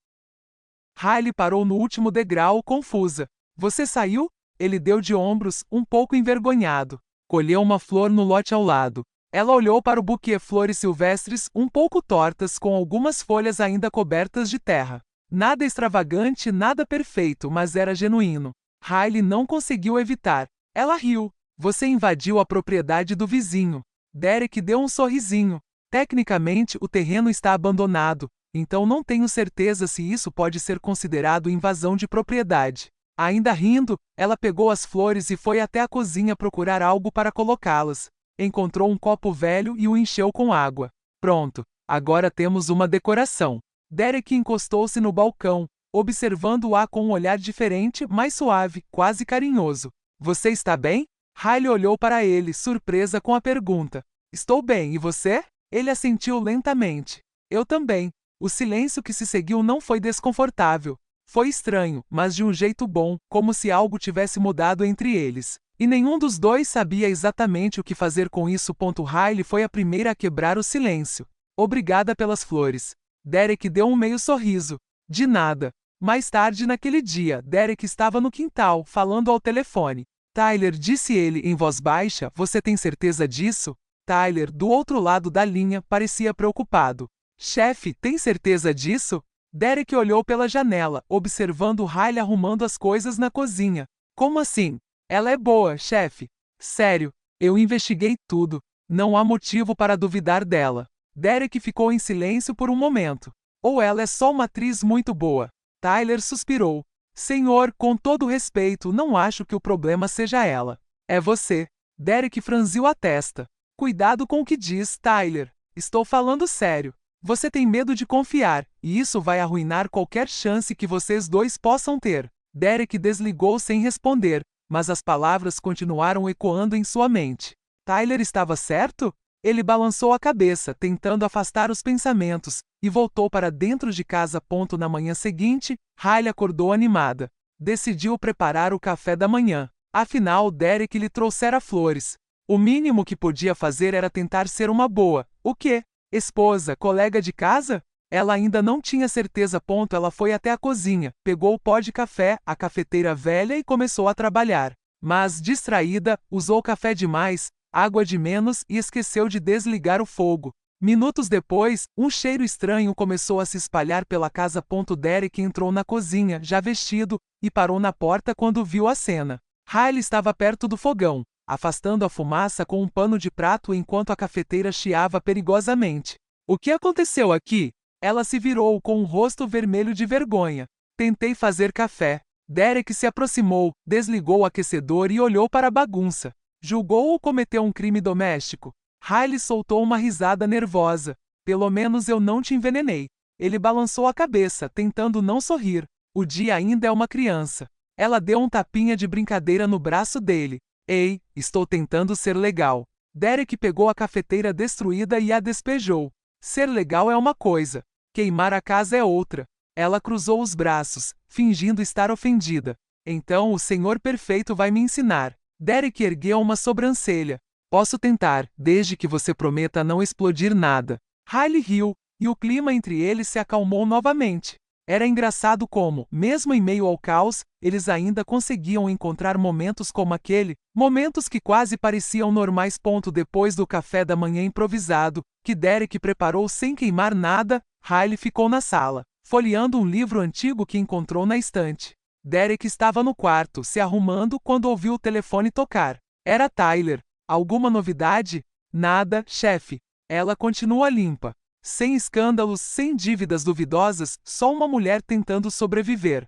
Riley parou no último degrau, confusa. Você saiu? Ele deu de ombros, um pouco envergonhado. Colheu uma flor no lote ao lado. Ela olhou para o buquê, flores silvestres, um pouco tortas, com algumas folhas ainda cobertas de terra. Nada extravagante, nada perfeito, mas era genuíno. Riley não conseguiu evitar. Ela riu. Você invadiu a propriedade do vizinho. Derek deu um sorrisinho. Tecnicamente, o terreno está abandonado, então não tenho certeza se isso pode ser considerado invasão de propriedade. Ainda rindo, ela pegou as flores e foi até a cozinha procurar algo para colocá-las. Encontrou um copo velho e o encheu com água. Pronto, agora temos uma decoração. Derek encostou-se no balcão, observando-a com um olhar diferente, mais suave, quase carinhoso. Você está bem? Riley olhou para ele, surpresa com a pergunta. Estou bem, e você? Ele assentiu lentamente. Eu também. O silêncio que se seguiu não foi desconfortável. Foi estranho, mas de um jeito bom, como se algo tivesse mudado entre eles. E nenhum dos dois sabia exatamente o que fazer com isso. Riley foi a primeira a quebrar o silêncio. Obrigada pelas flores. Derek deu um meio sorriso. De nada. Mais tarde naquele dia, Derek estava no quintal, falando ao telefone. Tyler, disse ele em voz baixa, você tem certeza disso? Tyler, do outro lado da linha, parecia preocupado. Chefe, tem certeza disso? Derek olhou pela janela, observando Riley arrumando as coisas na cozinha. Como assim? Ela é boa, chefe. Sério, eu investiguei tudo. Não há motivo para duvidar dela. Derek ficou em silêncio por um momento. Ou ela é só uma atriz muito boa. Tyler suspirou. Senhor, com todo respeito, não acho que o problema seja ela. É você. Derek franziu a testa. Cuidado com o que diz, Tyler. Estou falando sério. Você tem medo de confiar, e isso vai arruinar qualquer chance que vocês dois possam ter. Derek desligou sem responder, mas as palavras continuaram ecoando em sua mente. Tyler estava certo? Ele balançou a cabeça, tentando afastar os pensamentos, e voltou para dentro de casa. Na manhã seguinte, Riley acordou animada. decidiu preparar o café da manhã. Afinal, Derek lhe trouxera flores. O mínimo que podia fazer era tentar ser uma boa, o quê? Esposa, colega de casa? Ela ainda não tinha certeza. Ela foi até a cozinha, pegou o pó de café, a cafeteira velha e começou a trabalhar. Mas, distraída, usou café demais, água de menos e esqueceu de desligar o fogo. Minutos depois, um cheiro estranho começou a se espalhar pela casa. Derek entrou na cozinha, já vestido, e parou na porta quando viu a cena. Riley estava perto do fogão, afastando a fumaça com um pano de prato enquanto a cafeteira chiava perigosamente. O que aconteceu aqui? Ela se virou com um rosto vermelho de vergonha. Tentei fazer café. Derek se aproximou, desligou o aquecedor e olhou para a bagunça. Julgou ou cometeu um crime doméstico? Riley soltou uma risada nervosa. Pelo menos eu não te envenenei. Ele balançou a cabeça, tentando não sorrir. O dia ainda é uma criança. Ela deu um tapinha de brincadeira no braço dele. Ei, estou tentando ser legal. Derek pegou a cafeteira destruída e a despejou. Ser legal é uma coisa. Queimar a casa é outra. Ela cruzou os braços, fingindo estar ofendida. Então o Senhor Perfeito vai me ensinar. Derek ergueu uma sobrancelha. Posso tentar, desde que você prometa não explodir nada. Riley riu, e o clima entre eles se acalmou novamente. Era engraçado como, mesmo em meio ao caos, eles ainda conseguiam encontrar momentos como aquele, momentos que quase pareciam normais. Depois do café da manhã improvisado, que Derek preparou sem queimar nada, Riley ficou na sala, folheando um livro antigo que encontrou na estante. Derek estava no quarto, se arrumando quando ouviu o telefone tocar. Era Tyler. Alguma novidade? Nada, chefe. Ela continua limpa. Sem escândalos, sem dívidas duvidosas, só uma mulher tentando sobreviver.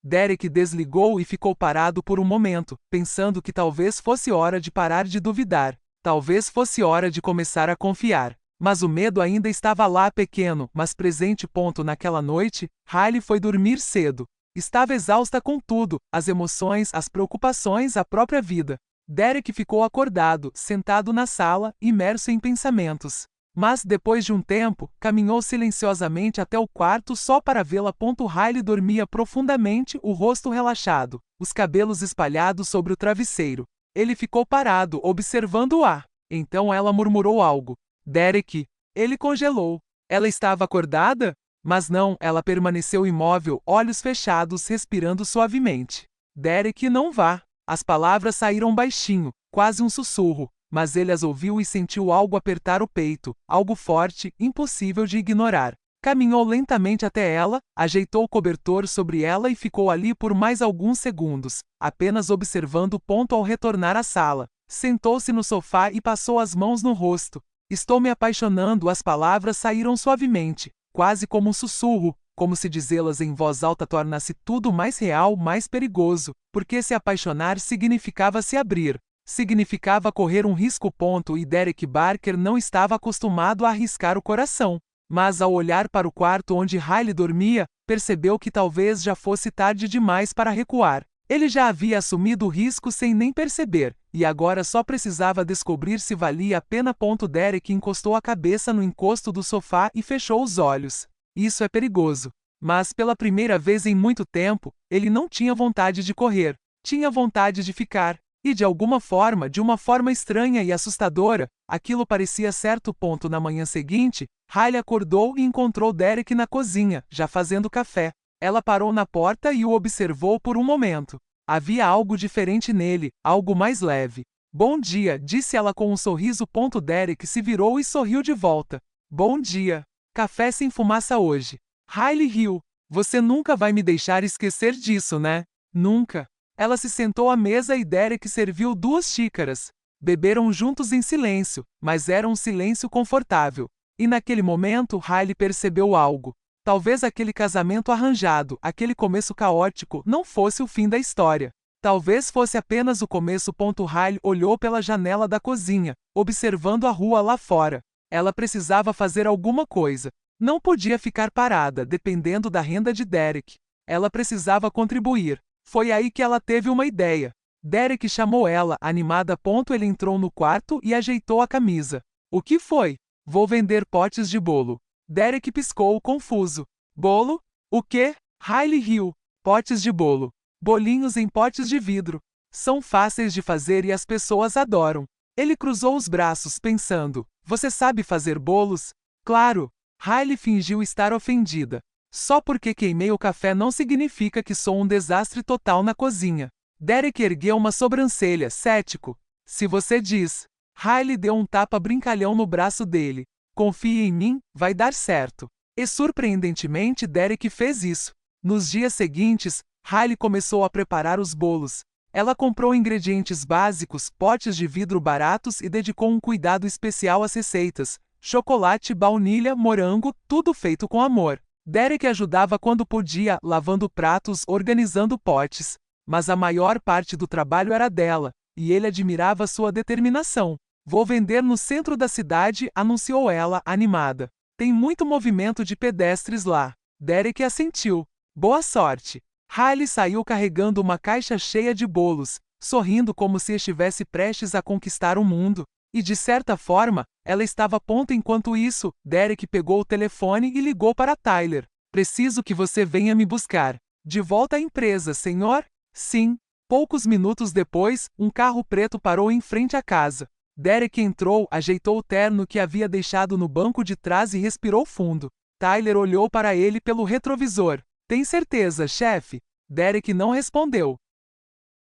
Derek desligou e ficou parado por um momento, pensando que talvez fosse hora de parar de duvidar. Talvez fosse hora de começar a confiar. Mas o medo ainda estava lá, pequeno, mas presente. Naquela noite, Riley foi dormir cedo. Estava exausta com tudo, as emoções, as preocupações, a própria vida. Derek ficou acordado, sentado na sala, imerso em pensamentos. Mas, depois de um tempo, caminhou silenciosamente até o quarto só para vê-la. Riley dormia profundamente, o rosto relaxado, os cabelos espalhados sobre o travesseiro. Ele ficou parado, observando-a. Então ela murmurou algo. Derek. Ele congelou. Ela estava acordada? Mas não, ela permaneceu imóvel, olhos fechados, respirando suavemente. Derek, não vá. As palavras saíram baixinho, quase um sussurro, mas ele as ouviu e sentiu algo apertar o peito, algo forte, impossível de ignorar. Caminhou lentamente até ela, ajeitou o cobertor sobre ela e ficou ali por mais alguns segundos, apenas observando. Ao retornar à sala, sentou-se no sofá e passou as mãos no rosto. Estou me apaixonando. As palavras saíram suavemente, quase como um sussurro, como se dizê-las em voz alta tornasse tudo mais real, mais perigoso, porque se apaixonar significava se abrir, significava correr um risco. E Derek Barker não estava acostumado a arriscar o coração. Mas ao olhar para o quarto onde Riley dormia, percebeu que talvez já fosse tarde demais para recuar. Ele já havia assumido o risco sem nem perceber, e agora só precisava descobrir se valia a pena. Derek encostou a cabeça no encosto do sofá e fechou os olhos. Isso é perigoso. Mas pela primeira vez em muito tempo, ele não tinha vontade de correr. Tinha vontade de ficar. E de uma forma estranha e assustadora, aquilo parecia certo. Na manhã seguinte, Riley acordou e encontrou Derek na cozinha, já fazendo café. Ela parou na porta e o observou por um momento. Havia algo diferente nele, algo mais leve. Bom dia, disse ela com um sorriso. Derek se virou e sorriu de volta. Bom dia. Café sem fumaça hoje. Riley riu. Você nunca vai me deixar esquecer disso, né? Nunca. Ela se sentou à mesa e Derek serviu 2 xícaras. Beberam juntos em silêncio, mas era um silêncio confortável. E naquele momento Riley percebeu algo. Talvez aquele casamento arranjado, aquele começo caótico, não fosse o fim da história. Talvez fosse apenas o começo. Riley olhou pela janela da cozinha, observando a rua lá fora. Ela precisava fazer alguma coisa. Não podia ficar parada, dependendo da renda de Derek. Ela precisava contribuir. Foi aí que ela teve uma ideia. Derek chamou ela, animada. Ele entrou no quarto e ajeitou a camisa. O que foi? Vou vender potes de bolo. Derek piscou, confuso. Bolo? O quê? Riley riu. Potes de bolo. Bolinhos em potes de vidro. São fáceis de fazer e as pessoas adoram. Ele cruzou os braços pensando, você sabe fazer bolos? Claro. Riley fingiu estar ofendida. Só porque queimei o café não significa que sou um desastre total na cozinha. Derek ergueu uma sobrancelha, cético. Se você diz. Riley deu um tapa brincalhão no braço dele. Confie em mim, vai dar certo. E surpreendentemente Derek fez isso. Nos dias seguintes, Riley começou a preparar os bolos. Ela comprou ingredientes básicos, potes de vidro baratos e dedicou um cuidado especial às receitas. Chocolate, baunilha, morango, tudo feito com amor. Derek ajudava quando podia, lavando pratos, organizando potes. Mas a maior parte do trabalho era dela, e ele admirava sua determinação. Vou vender no centro da cidade, anunciou ela, animada. Tem muito movimento de pedestres lá. Derek assentiu. Boa sorte. Riley saiu carregando uma caixa cheia de bolos, sorrindo como se estivesse prestes a conquistar o mundo. E de certa forma, ela estava a ponto. Enquanto isso, Derek pegou o telefone e ligou para Tyler. Preciso que você venha me buscar. De volta à empresa, senhor? Sim. Poucos minutos depois, um carro preto parou em frente à casa. Derek entrou, ajeitou o terno que havia deixado no banco de trás e respirou fundo. Tyler olhou para ele pelo retrovisor. Tem certeza, chefe? Derek não respondeu.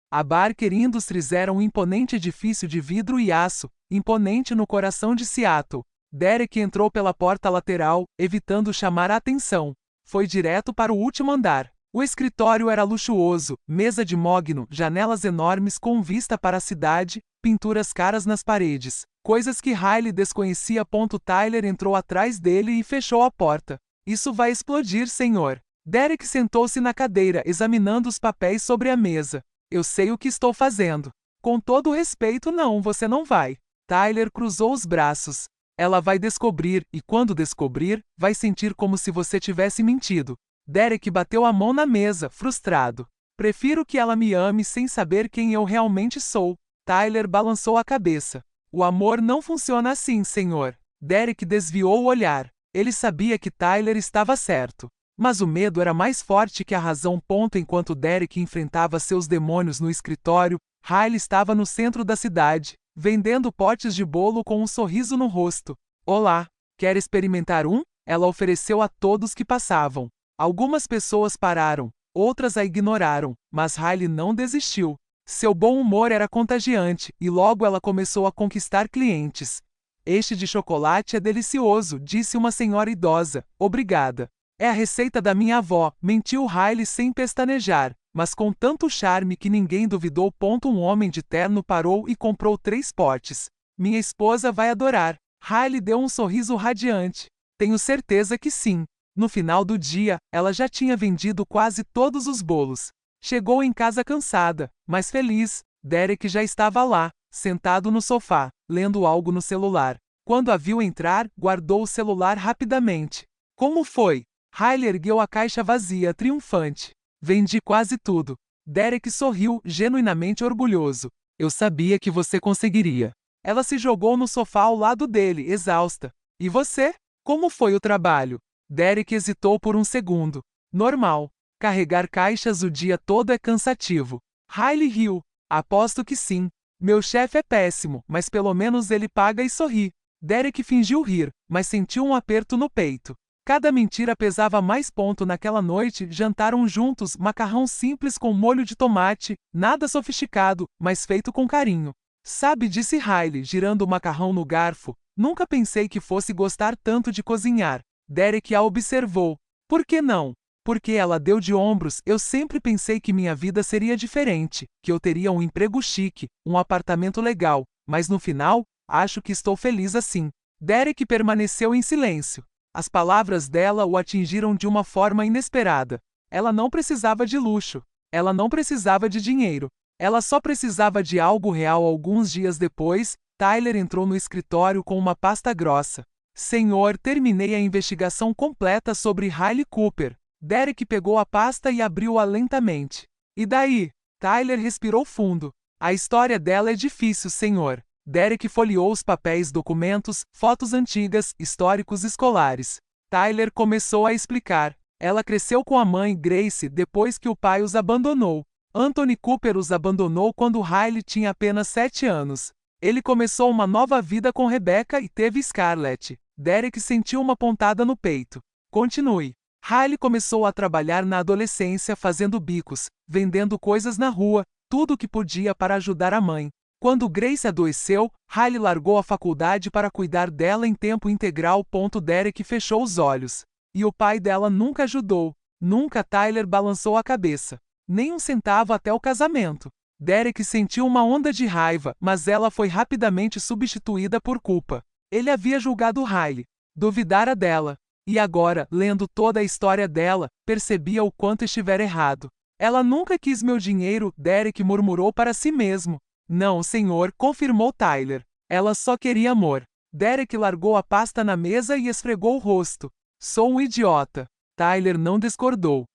A Barker Industries era um imponente edifício de vidro e aço, imponente no coração de Seattle. Derek entrou pela porta lateral, evitando chamar a atenção. Foi direto para o último andar. O escritório era luxuoso, mesa de mogno, janelas enormes com vista para a cidade, pinturas caras nas paredes, coisas que Riley desconhecia. Tyler entrou atrás dele e fechou a porta. Isso vai explodir, senhor. Derek sentou-se na cadeira, examinando os papéis sobre a mesa. Eu sei o que estou fazendo. Com todo respeito, não, você não vai. Tyler cruzou os braços. Ela vai descobrir, e quando descobrir, vai sentir como se você tivesse mentido. Derek bateu a mão na mesa, frustrado. Prefiro que ela me ame sem saber quem eu realmente sou. Tyler balançou a cabeça. O amor não funciona assim, senhor. Derek desviou o olhar. Ele sabia que Tyler estava certo. Mas o medo era mais forte que a razão. Enquanto Derek enfrentava seus demônios no escritório, Riley estava no centro da cidade, vendendo potes de bolo com um sorriso no rosto. Olá, quer experimentar um? Ela ofereceu a todos que passavam. Algumas pessoas pararam, outras a ignoraram, mas Riley não desistiu. Seu bom humor era contagiante, e logo ela começou a conquistar clientes. Este de chocolate é delicioso, disse uma senhora idosa. Obrigada. É a receita da minha avó, mentiu Riley sem pestanejar, mas com tanto charme que ninguém duvidou. Um homem de terno parou e comprou 3 potes. Minha esposa vai adorar. Riley deu um sorriso radiante. Tenho certeza que sim. No final do dia, ela já tinha vendido quase todos os bolos. Chegou em casa cansada, mas feliz. Derek já estava lá, sentado no sofá, lendo algo no celular. Quando a viu entrar, guardou o celular rapidamente. Como foi? Riley ergueu a caixa vazia, triunfante. Vendi quase tudo. Derek sorriu, genuinamente orgulhoso. Eu sabia que você conseguiria. Ela se jogou no sofá ao lado dele, exausta. E você? Como foi o trabalho? Derek hesitou por um segundo. Normal. Carregar caixas o dia todo é cansativo. Riley riu. Aposto que sim. Meu chefe é péssimo, mas pelo menos ele paga e sorri. Derek fingiu rir, mas sentiu um aperto no peito. Cada mentira pesava mais. Naquela noite, jantaram juntos, macarrão simples com molho de tomate, nada sofisticado, mas feito com carinho. Sabe, disse Riley, girando o macarrão no garfo, nunca pensei que fosse gostar tanto de cozinhar. Derek a observou. Por que não? Porque ela deu de ombros. Eu sempre pensei que minha vida seria diferente, que eu teria um emprego chique, um apartamento legal, mas no final, acho que estou feliz assim. Derek permaneceu em silêncio. As palavras dela o atingiram de uma forma inesperada. Ela não precisava de luxo. Ela não precisava de dinheiro. Ela só precisava de algo real. Alguns dias depois, Tyler entrou no escritório com uma pasta grossa. Senhor, terminei a investigação completa sobre Riley Cooper. Derek pegou a pasta e abriu-a lentamente. E daí? Tyler respirou fundo. A história dela é difícil, senhor. Derek folheou os papéis, documentos, fotos antigas, históricos escolares. Tyler começou a explicar. Ela cresceu com a mãe Grace depois que o pai os abandonou. Anthony Cooper os abandonou quando Riley tinha apenas 7 anos. Ele começou uma nova vida com Rebecca e teve Scarlett. Derek sentiu uma pontada no peito. Continue. Riley começou a trabalhar na adolescência fazendo bicos, vendendo coisas na rua, tudo o que podia para ajudar a mãe. Quando Grace adoeceu, Riley largou a faculdade para cuidar dela em tempo integral. Derek fechou os olhos. E o pai dela nunca ajudou. Nunca. Tyler balançou a cabeça. Nem um centavo até o casamento. Derek sentiu uma onda de raiva, mas ela foi rapidamente substituída por culpa. Ele havia julgado Riley. Duvidara dela. E agora, lendo toda a história dela, percebia o quanto estivera errado. Ela nunca quis meu dinheiro, Derek murmurou para si mesmo. Não, senhor, confirmou Tyler. Ela só queria amor. Derek largou a pasta na mesa e esfregou o rosto. Sou um idiota. Tyler não discordou.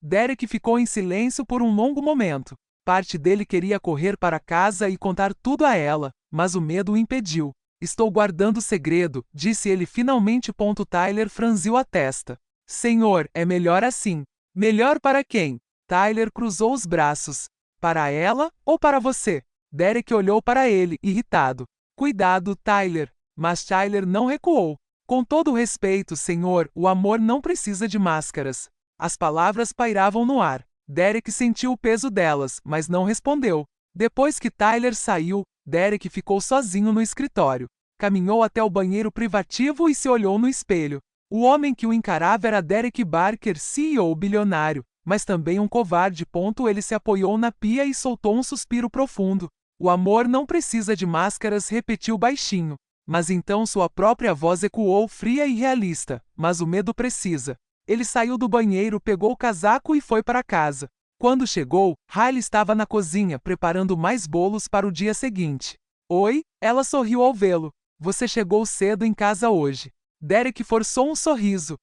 Derek ficou em silêncio por um longo momento. Parte dele queria correr para casa e contar tudo a ela, mas o medo o impediu. Estou guardando o segredo, disse ele finalmente. Tyler franziu a testa. Senhor, é melhor assim. Melhor para quem? Tyler cruzou os braços. Para ela ou para você? Derek olhou para ele, irritado. Cuidado, Tyler. Mas Tyler não recuou. Com todo o respeito, senhor, o amor não precisa de máscaras. As palavras pairavam no ar. Derek sentiu o peso delas, mas não respondeu. Depois que Tyler saiu, Derek ficou sozinho no escritório. Caminhou até o banheiro privativo e se olhou no espelho. O homem que o encarava era Derek Barker, CEO bilionário, mas também um covarde. Ele se apoiou na pia e soltou um suspiro profundo. O amor não precisa de máscaras, repetiu baixinho. Mas então sua própria voz ecoou fria e realista. Mas o medo precisa. Ele saiu do banheiro, pegou o casaco e foi para casa. Quando chegou, Riley estava na cozinha preparando mais bolos para o dia seguinte. Oi, ela sorriu ao vê-lo. Você chegou cedo em casa hoje. Derek forçou um sorriso.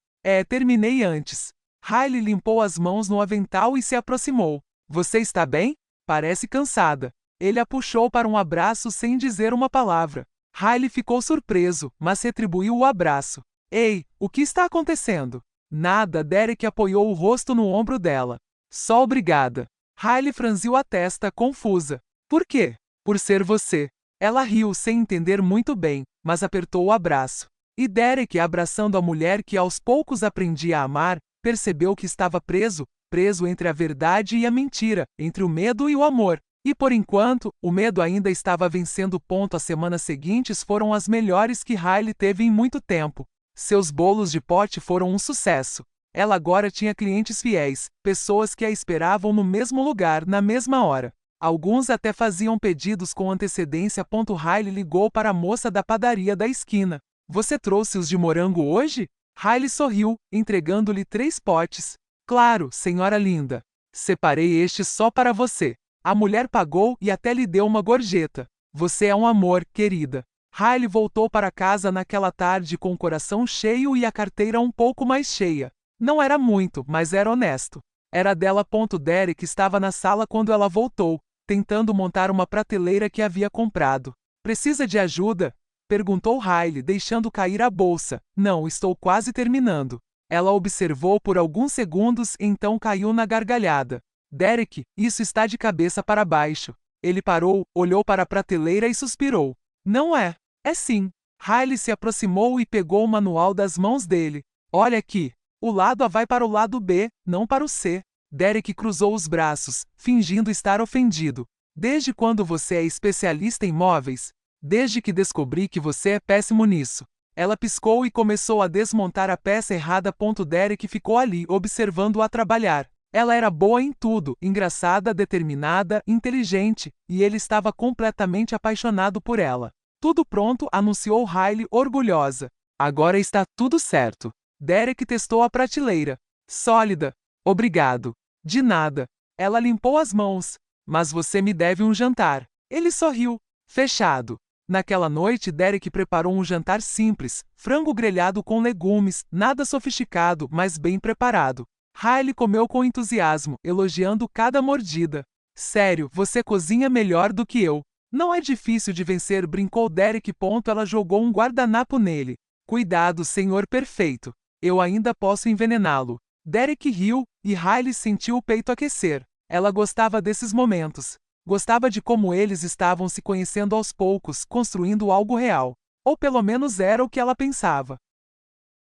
Terminei antes. Riley limpou as mãos no avental e se aproximou. Você está bem? Parece cansada. Ele a puxou para um abraço sem dizer uma palavra. Riley ficou surpreso, mas retribuiu o abraço. Ei, o que está acontecendo? Nada. Derek apoiou o rosto no ombro dela. Só obrigada. Riley franziu a testa, confusa. Por quê? Por ser você. Ela riu sem entender muito bem, mas apertou o abraço. E Derek, abraçando a mulher que aos poucos aprendia a amar, percebeu que estava preso entre a verdade e a mentira, entre o medo e o amor. E por enquanto, o medo ainda estava vencendo. As semanas seguintes foram as melhores que Riley teve em muito tempo. Seus bolos de pote foram um sucesso. Ela agora tinha clientes fiéis, pessoas que a esperavam no mesmo lugar, na mesma hora. Alguns até faziam pedidos com antecedência. Riley ligou para a moça da padaria da esquina. Você trouxe os de morango hoje? Riley sorriu, entregando-lhe 3 potes. Claro, senhora linda. Separei este só para você. A mulher pagou e até lhe deu uma gorjeta. Você é um amor, querida. Riley voltou para casa naquela tarde com o coração cheio e a carteira um pouco mais cheia. Não era muito, mas era honesto. Era dela. Derek estava na sala quando ela voltou, tentando montar uma prateleira que havia comprado. Precisa de ajuda? Perguntou Riley, deixando cair a bolsa. Não, estou quase terminando. Ela observou por alguns segundos, então caiu na gargalhada. Derek, isso está de cabeça para baixo. Ele parou, olhou para a prateleira e suspirou. Não é. É sim. Riley se aproximou e pegou o manual das mãos dele. Olha aqui. O lado A vai para o lado B, não para o C. Derek cruzou os braços, fingindo estar ofendido. Desde quando você é especialista em móveis? Desde que descobri que você é péssimo nisso. Ela piscou e começou a desmontar a peça errada. Derek ficou ali, observando-a trabalhar. Ela era boa em tudo, engraçada, determinada, inteligente, e ele estava completamente apaixonado por ela. Tudo pronto, anunciou Riley, orgulhosa. Agora está tudo certo. Derek testou a prateleira. Sólida. Obrigado. De nada. Ela limpou as mãos. Mas você me deve um jantar. Ele sorriu. Fechado. Naquela noite, Derek preparou um jantar simples, frango grelhado com legumes, nada sofisticado, mas bem preparado. Riley comeu com entusiasmo, elogiando cada mordida. Sério, você cozinha melhor do que eu. Não é difícil de vencer, brincou Derek. Ela jogou um guardanapo nele. Cuidado, senhor perfeito. Eu ainda posso envenená-lo. Derek riu, e Riley sentiu o peito aquecer. Ela gostava desses momentos. Gostava de como eles estavam se conhecendo aos poucos, construindo algo real. Ou pelo menos era o que ela pensava.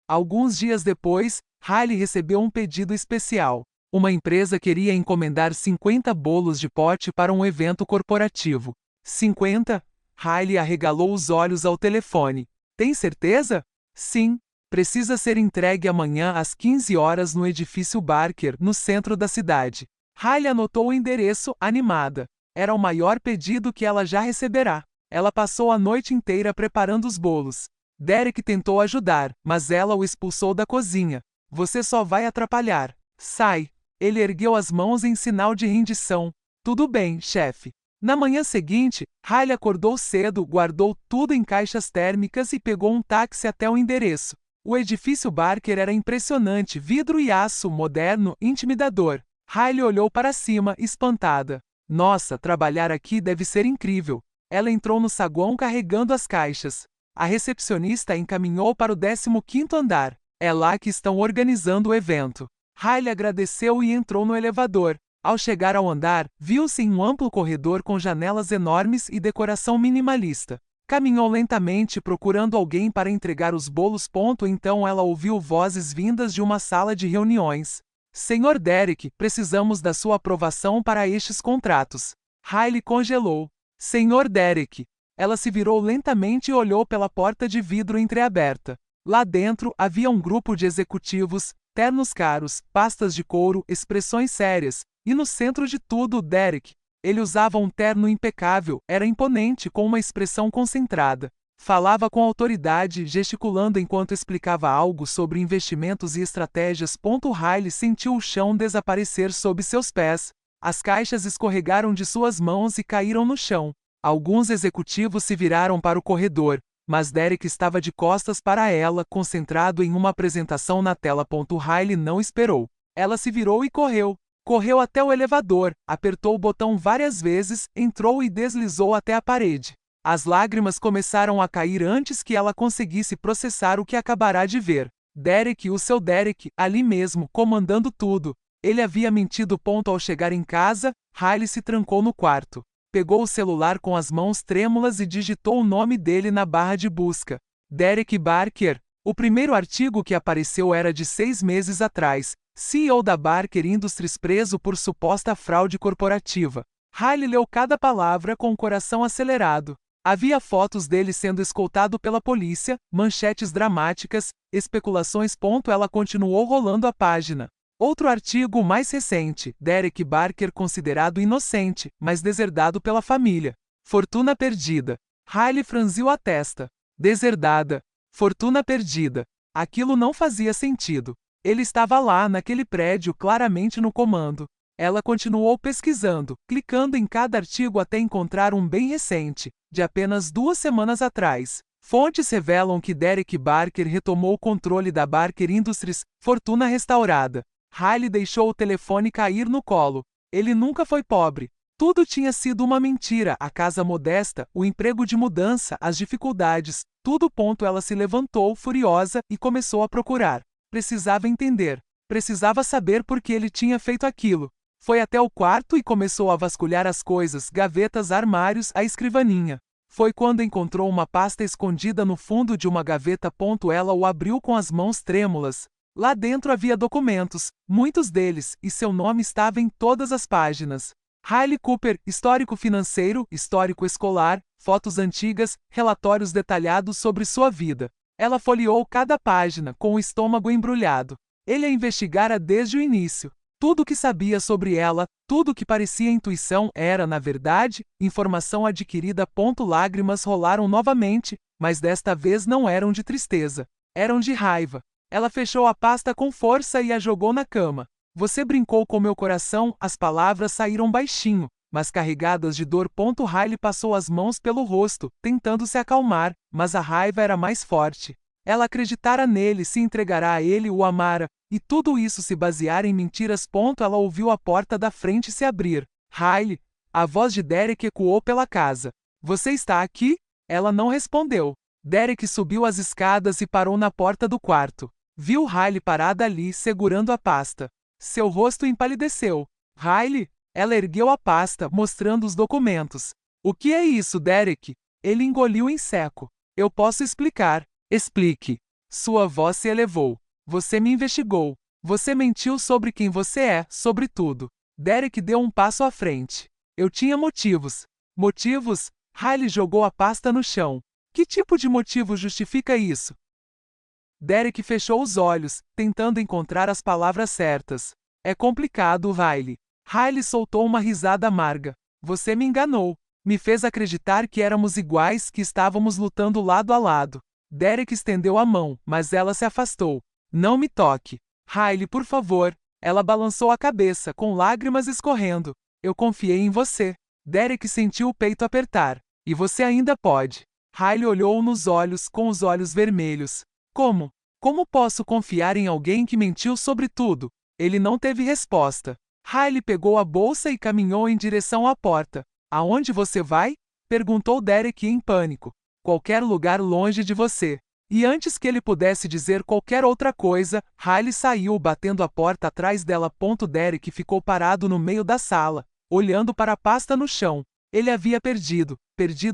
Alguns dias depois, Riley recebeu um pedido especial. Uma empresa queria encomendar 50 bolos de pote para um evento corporativo. 50? Riley arregalou os olhos ao telefone. Tem certeza? Sim. Precisa ser entregue amanhã às 15 horas no edifício Barker, no centro da cidade. Riley anotou o endereço, animada. Era o maior pedido que ela já receberá. Ela passou a noite inteira preparando os bolos. Derek tentou ajudar, mas ela o expulsou da cozinha. Você só vai atrapalhar. Sai. Ele ergueu as mãos em sinal de rendição. Tudo bem, chefe. Na manhã seguinte, Riley acordou cedo, guardou tudo em caixas térmicas e pegou um táxi até o endereço. O edifício Barker era impressionante, vidro e aço, moderno, intimidador. Riley olhou para cima, espantada. Nossa, trabalhar aqui deve ser incrível. Ela entrou no saguão carregando as caixas. A recepcionista a encaminhou para o 15º andar. É lá que estão organizando o evento. Riley agradeceu e entrou no elevador. Ao chegar ao andar, viu-se em um amplo corredor com janelas enormes e decoração minimalista. Caminhou lentamente procurando alguém para entregar os bolos. Então ela ouviu vozes vindas de uma sala de reuniões. Senhor Derek, precisamos da sua aprovação para estes contratos. Riley congelou. Senhor Derek. Ela se virou lentamente e olhou pela porta de vidro entreaberta. Lá dentro havia um grupo de executivos, ternos caros, pastas de couro, expressões sérias, e no centro de tudo Derek. Ele usava um terno impecável, era imponente com uma expressão concentrada. Falava com autoridade, gesticulando enquanto explicava algo sobre investimentos e estratégias. Riley sentiu o chão desaparecer sob seus pés. As caixas escorregaram de suas mãos e caíram no chão. Alguns executivos se viraram para o corredor, mas Derek estava de costas para ela, concentrado em uma apresentação na tela. Riley não esperou. Ela se virou e correu. Correu até o elevador, apertou o botão várias vezes, entrou e deslizou até a parede. As lágrimas começaram a cair antes que ela conseguisse processar o que acabará de ver. Derek, o seu Derek, ali mesmo, comandando tudo. Ele havia mentido. Ao chegar em casa, Riley se trancou no quarto. Pegou o celular com as mãos trêmulas e digitou o nome dele na barra de busca. Derek Barker. O primeiro artigo que apareceu era de 6 meses atrás. CEO da Barker Industries preso por suposta fraude corporativa. Riley leu cada palavra com o coração acelerado. Havia fotos dele sendo escoltado pela polícia, manchetes dramáticas, especulações. Ela continuou rolando a página. Outro artigo mais recente, Derek Barker considerado inocente, mas deserdado pela família. Fortuna perdida. Riley franziu a testa. Deserdada. Fortuna perdida. Aquilo não fazia sentido. Ele estava lá, naquele prédio, claramente no comando. Ela continuou pesquisando, clicando em cada artigo até encontrar um bem recente, de apenas 2 semanas atrás. Fontes revelam que Derek Barker retomou o controle da Barker Industries, fortuna restaurada. Riley deixou o telefone cair no colo. Ele nunca foi pobre. Tudo tinha sido uma mentira, a casa modesta, o emprego de mudança, as dificuldades, tudo. Ela se levantou, furiosa, e começou a procurar. Precisava entender. Precisava saber por que ele tinha feito aquilo. Foi até o quarto e começou a vasculhar as coisas, gavetas, armários, a escrivaninha. Foi quando encontrou uma pasta escondida no fundo de uma gaveta. Ela o abriu com as mãos trêmulas. Lá dentro havia documentos, muitos deles, e seu nome estava em todas as páginas. Riley Cooper, histórico financeiro, histórico escolar, fotos antigas, relatórios detalhados sobre sua vida. Ela folheou cada página, com o estômago embrulhado. Ele a investigara desde o início. Tudo o que sabia sobre ela, tudo o que parecia intuição, era, na verdade, informação adquirida. Lágrimas rolaram novamente, mas desta vez não eram de tristeza. Eram de raiva. Ela fechou a pasta com força e a jogou na cama. Você brincou com meu coração. As palavras saíram baixinho, mas carregadas de dor. Riley passou as mãos pelo rosto, tentando se acalmar, mas a raiva era mais forte. Ela acreditara nele, se entregará a ele, o amara, e tudo isso se baseara em mentiras. Ela ouviu a porta da frente se abrir. Riley, a voz de Derek ecoou pela casa. Você está aqui? Ela não respondeu. Derek subiu as escadas e parou na porta do quarto. Viu Riley parada ali, segurando a pasta. Seu rosto empalideceu. Riley? Ela ergueu a pasta, mostrando os documentos. O que é isso, Derek? Ele engoliu em seco. Eu posso explicar. Explique. Sua voz se elevou. Você me investigou. Você mentiu sobre quem você é, sobre tudo. Derek deu um passo à frente. Eu tinha motivos. Motivos? Riley jogou a pasta no chão. Que tipo de motivo justifica isso? Derek fechou os olhos, tentando encontrar as palavras certas. É complicado, Riley. Riley soltou uma risada amarga. Você me enganou. Me fez acreditar que éramos iguais, que estávamos lutando lado a lado. Derek estendeu a mão, mas ela se afastou. Não me toque. Riley, por favor. Ela balançou a cabeça, com lágrimas escorrendo. Eu confiei em você. Derek sentiu o peito apertar. E você ainda pode. Riley olhou-o nos olhos, com os olhos vermelhos. Como? Como posso confiar em alguém que mentiu sobre tudo? Ele não teve resposta. Riley pegou a bolsa e caminhou em direção à porta. Aonde você vai? Perguntou Derek em pânico. Qualquer lugar longe de você. E antes que ele pudesse dizer qualquer outra coisa, Riley saiu batendo a porta atrás dela. Derek ficou parado no meio da sala, olhando para a pasta no chão. Ele havia perdido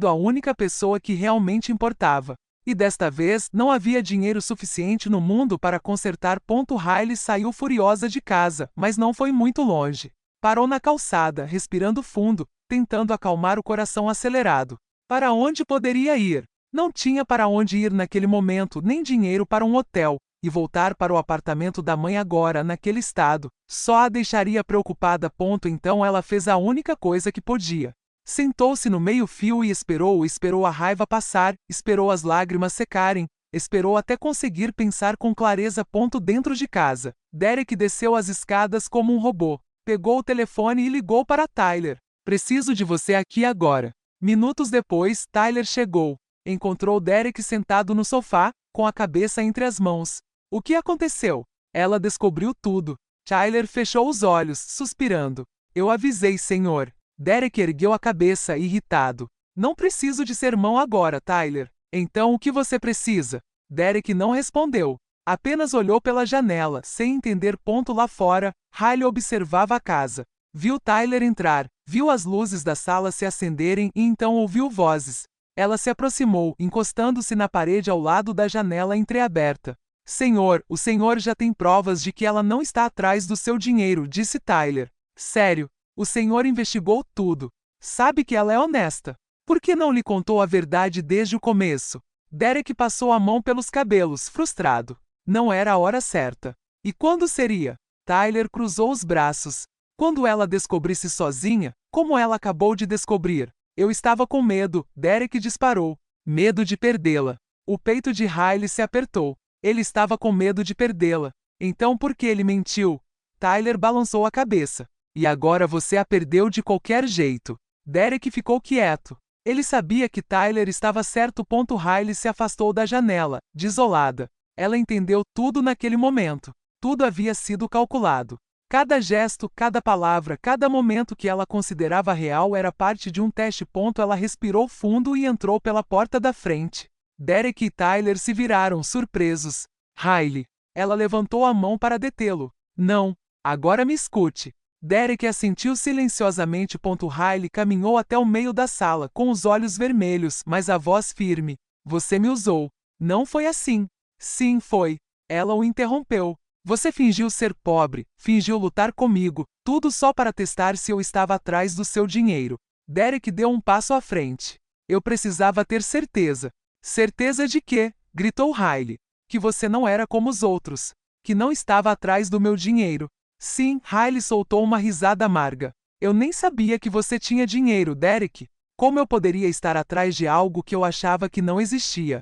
a única pessoa que realmente importava. E desta vez, não havia dinheiro suficiente no mundo para consertar. Riley saiu furiosa de casa, mas não foi muito longe. Parou na calçada, respirando fundo, tentando acalmar o coração acelerado. Para onde poderia ir? Não tinha para onde ir naquele momento, nem dinheiro para um hotel, e voltar para o apartamento da mãe agora, naquele estado, só a deixaria preocupada. Então ela fez a única coisa que podia. Sentou-se no meio-fio e esperou a raiva passar, esperou as lágrimas secarem, esperou até conseguir pensar com clareza. Dentro de casa, Derek desceu as escadas como um robô, pegou o telefone e ligou para Tyler. Preciso de você aqui agora. Minutos depois, Tyler chegou. Encontrou Derek sentado no sofá, com a cabeça entre as mãos. O que aconteceu? Ela descobriu tudo. Tyler fechou os olhos, suspirando. Eu avisei, senhor. Derek ergueu a cabeça, irritado. Não preciso de sermão agora, Tyler. Então o que você precisa? Derek não respondeu. Apenas olhou pela janela, sem entender. Lá fora, Riley observava a casa. Viu Tyler entrar, viu as luzes da sala se acenderem e então ouviu vozes. Ela se aproximou, encostando-se na parede ao lado da janela entreaberta. Senhor, o senhor já tem provas de que ela não está atrás do seu dinheiro, disse Tyler. Sério? O senhor investigou tudo. Sabe que ela é honesta. Por que não lhe contou a verdade desde o começo? Derek passou a mão pelos cabelos, frustrado. Não era a hora certa. E quando seria? Tyler cruzou os braços. Quando ela descobrisse sozinha, como ela acabou de descobrir. Eu estava com medo, Derek disparou. Medo de perdê-la. O peito de Riley se apertou. Ele estava com medo de perdê-la. Então por que ele mentiu? Tyler balançou a cabeça. E agora você a perdeu de qualquer jeito. Derek ficou quieto. Ele sabia que Tyler estava certo. Riley se afastou da janela, desolada. Ela entendeu tudo naquele momento. Tudo havia sido calculado. Cada gesto, cada palavra, cada momento que ela considerava real era parte de um teste. Ela respirou fundo e entrou pela porta da frente. Derek e Tyler se viraram, surpresos. Riley. Ela levantou a mão para detê-lo. Não. Agora me escute. Derek assentiu silenciosamente. Riley caminhou até o meio da sala, com os olhos vermelhos, mas a voz firme. Você me usou. Não foi assim. Sim, foi. Ela o interrompeu. Você fingiu ser pobre, fingiu lutar comigo, tudo só para testar se eu estava atrás do seu dinheiro. Derek deu um passo à frente. Eu precisava ter certeza. Certeza de quê? Gritou Riley. Que você não era como os outros. Que não estava atrás do meu dinheiro. Sim, Riley soltou uma risada amarga. Eu nem sabia que você tinha dinheiro, Derek. Como eu poderia estar atrás de algo que eu achava que não existia?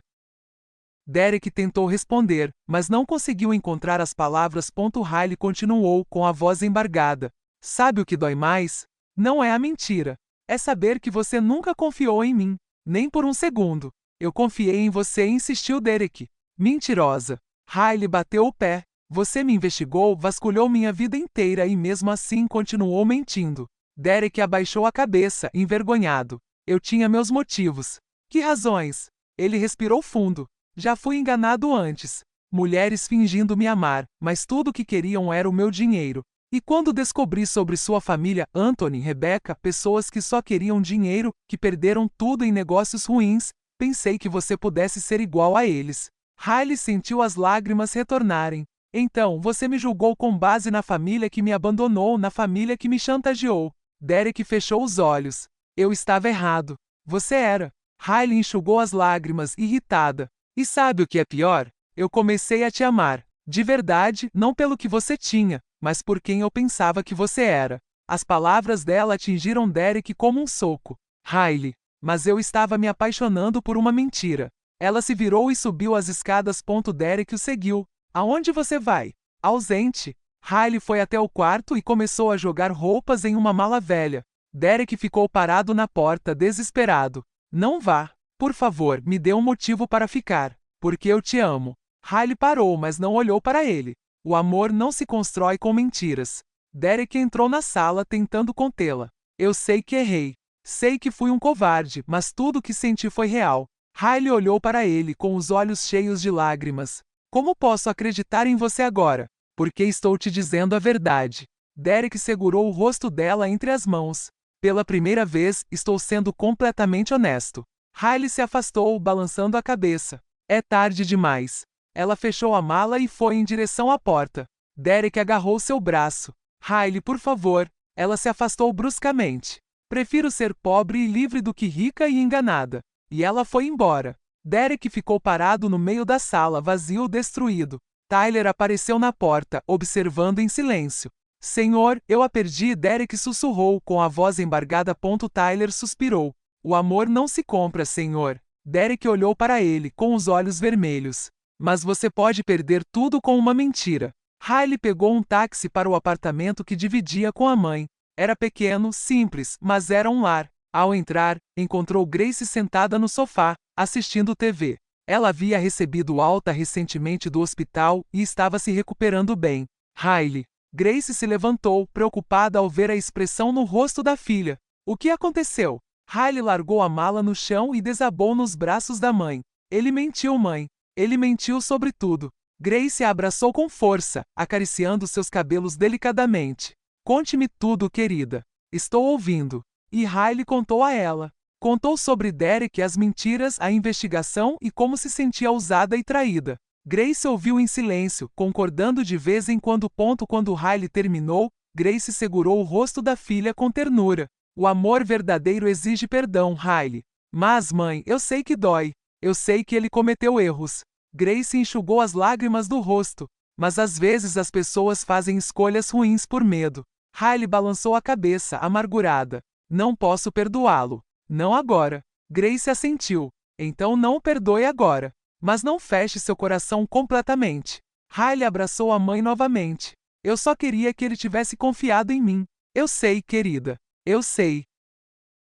Derek tentou responder, mas não conseguiu encontrar as palavras. Riley continuou com a voz embargada. Sabe o que dói mais? Não é a mentira. É saber que você nunca confiou em mim. Nem por um segundo. Eu confiei em você, insistiu Derek. Mentirosa. Riley bateu o pé. Você me investigou, vasculhou minha vida inteira e mesmo assim continuou mentindo. Derek abaixou a cabeça, envergonhado. Eu tinha meus motivos. Que razões? Ele respirou fundo. Já fui enganado antes. mulheres fingindo me amar, mas tudo o que queriam era o meu dinheiro. E quando descobri sobre sua família, Anthony, Rebecca, pessoas que só queriam dinheiro, que perderam tudo em negócios ruins, pensei que você pudesse ser igual a eles. Riley sentiu as lágrimas retornarem. Então, você me julgou com base na família que me abandonou, na família que me chantageou. Derek fechou os olhos. Eu estava errado. Você era. Riley enxugou as lágrimas, irritada. E sabe o que é pior? Eu comecei a te amar. De verdade, não pelo que você tinha, mas por quem eu pensava que você era. As palavras dela atingiram Derek como um soco. Riley. Mas eu estava me apaixonando por uma mentira. Ela se virou e subiu as escadas. Derek o seguiu. Aonde você vai? Ausente. Riley foi até o quarto e começou a jogar roupas em uma mala velha. Derek ficou parado na porta, desesperado. Não vá. Por favor, me dê um motivo para ficar. Porque eu te amo. Riley parou, mas não olhou para ele. O amor não se constrói com mentiras. Derek entrou na sala tentando contê-la. Eu sei que errei. Sei que fui um covarde, mas tudo o que senti foi real. Riley olhou para ele com os olhos cheios de lágrimas. Como posso acreditar em você agora? Porque estou te dizendo a verdade. Derek segurou o rosto dela entre as mãos. Pela primeira vez, estou sendo completamente honesto. Riley se afastou, balançando a cabeça. É tarde demais. Ela fechou a mala e foi em direção à porta. Derek agarrou seu braço. Riley, por favor. Ela se afastou bruscamente. Prefiro ser pobre e livre do que rica e enganada. E ela foi embora. Derek ficou parado no meio da sala, vazio, destruído. Tyler apareceu na porta, observando em silêncio. Senhor, eu a perdi. Derek sussurrou, com a voz embargada. Tyler suspirou. O amor não se compra, senhor. Derek olhou para ele, com os olhos vermelhos. Mas você pode perder tudo com uma mentira. Riley pegou um táxi para o apartamento que dividia com a mãe. Era pequeno, simples, mas era um lar. Ao entrar, encontrou Grace sentada no sofá, assistindo TV. Ela havia recebido alta recentemente do hospital e estava se recuperando bem. Riley. Grace se levantou, preocupada ao ver a expressão no rosto da filha. O que aconteceu? Riley largou a mala no chão e desabou nos braços da mãe. Ele mentiu, mãe. Ele mentiu sobre tudo. Grace a abraçou com força, acariciando seus cabelos delicadamente. Conte-me tudo, querida. Estou ouvindo. E Riley contou a ela. Contou sobre Derek, as mentiras, a investigação e como se sentia usada e traída. Grace ouviu em silêncio, concordando de vez em quando. Quando Riley terminou, Grace segurou o rosto da filha com ternura. O amor verdadeiro exige perdão, Riley. Mas, mãe, eu sei que dói. Eu sei que ele cometeu erros. Grace enxugou as lágrimas do rosto. Mas às vezes as pessoas fazem escolhas ruins por medo. Riley balançou a cabeça, amargurada. Não posso perdoá-lo. Não agora. Grace assentiu. Então não o perdoe agora. Mas não feche seu coração completamente. Riley abraçou a mãe novamente. Eu só queria que ele tivesse confiado em mim. Eu sei, querida. Eu sei.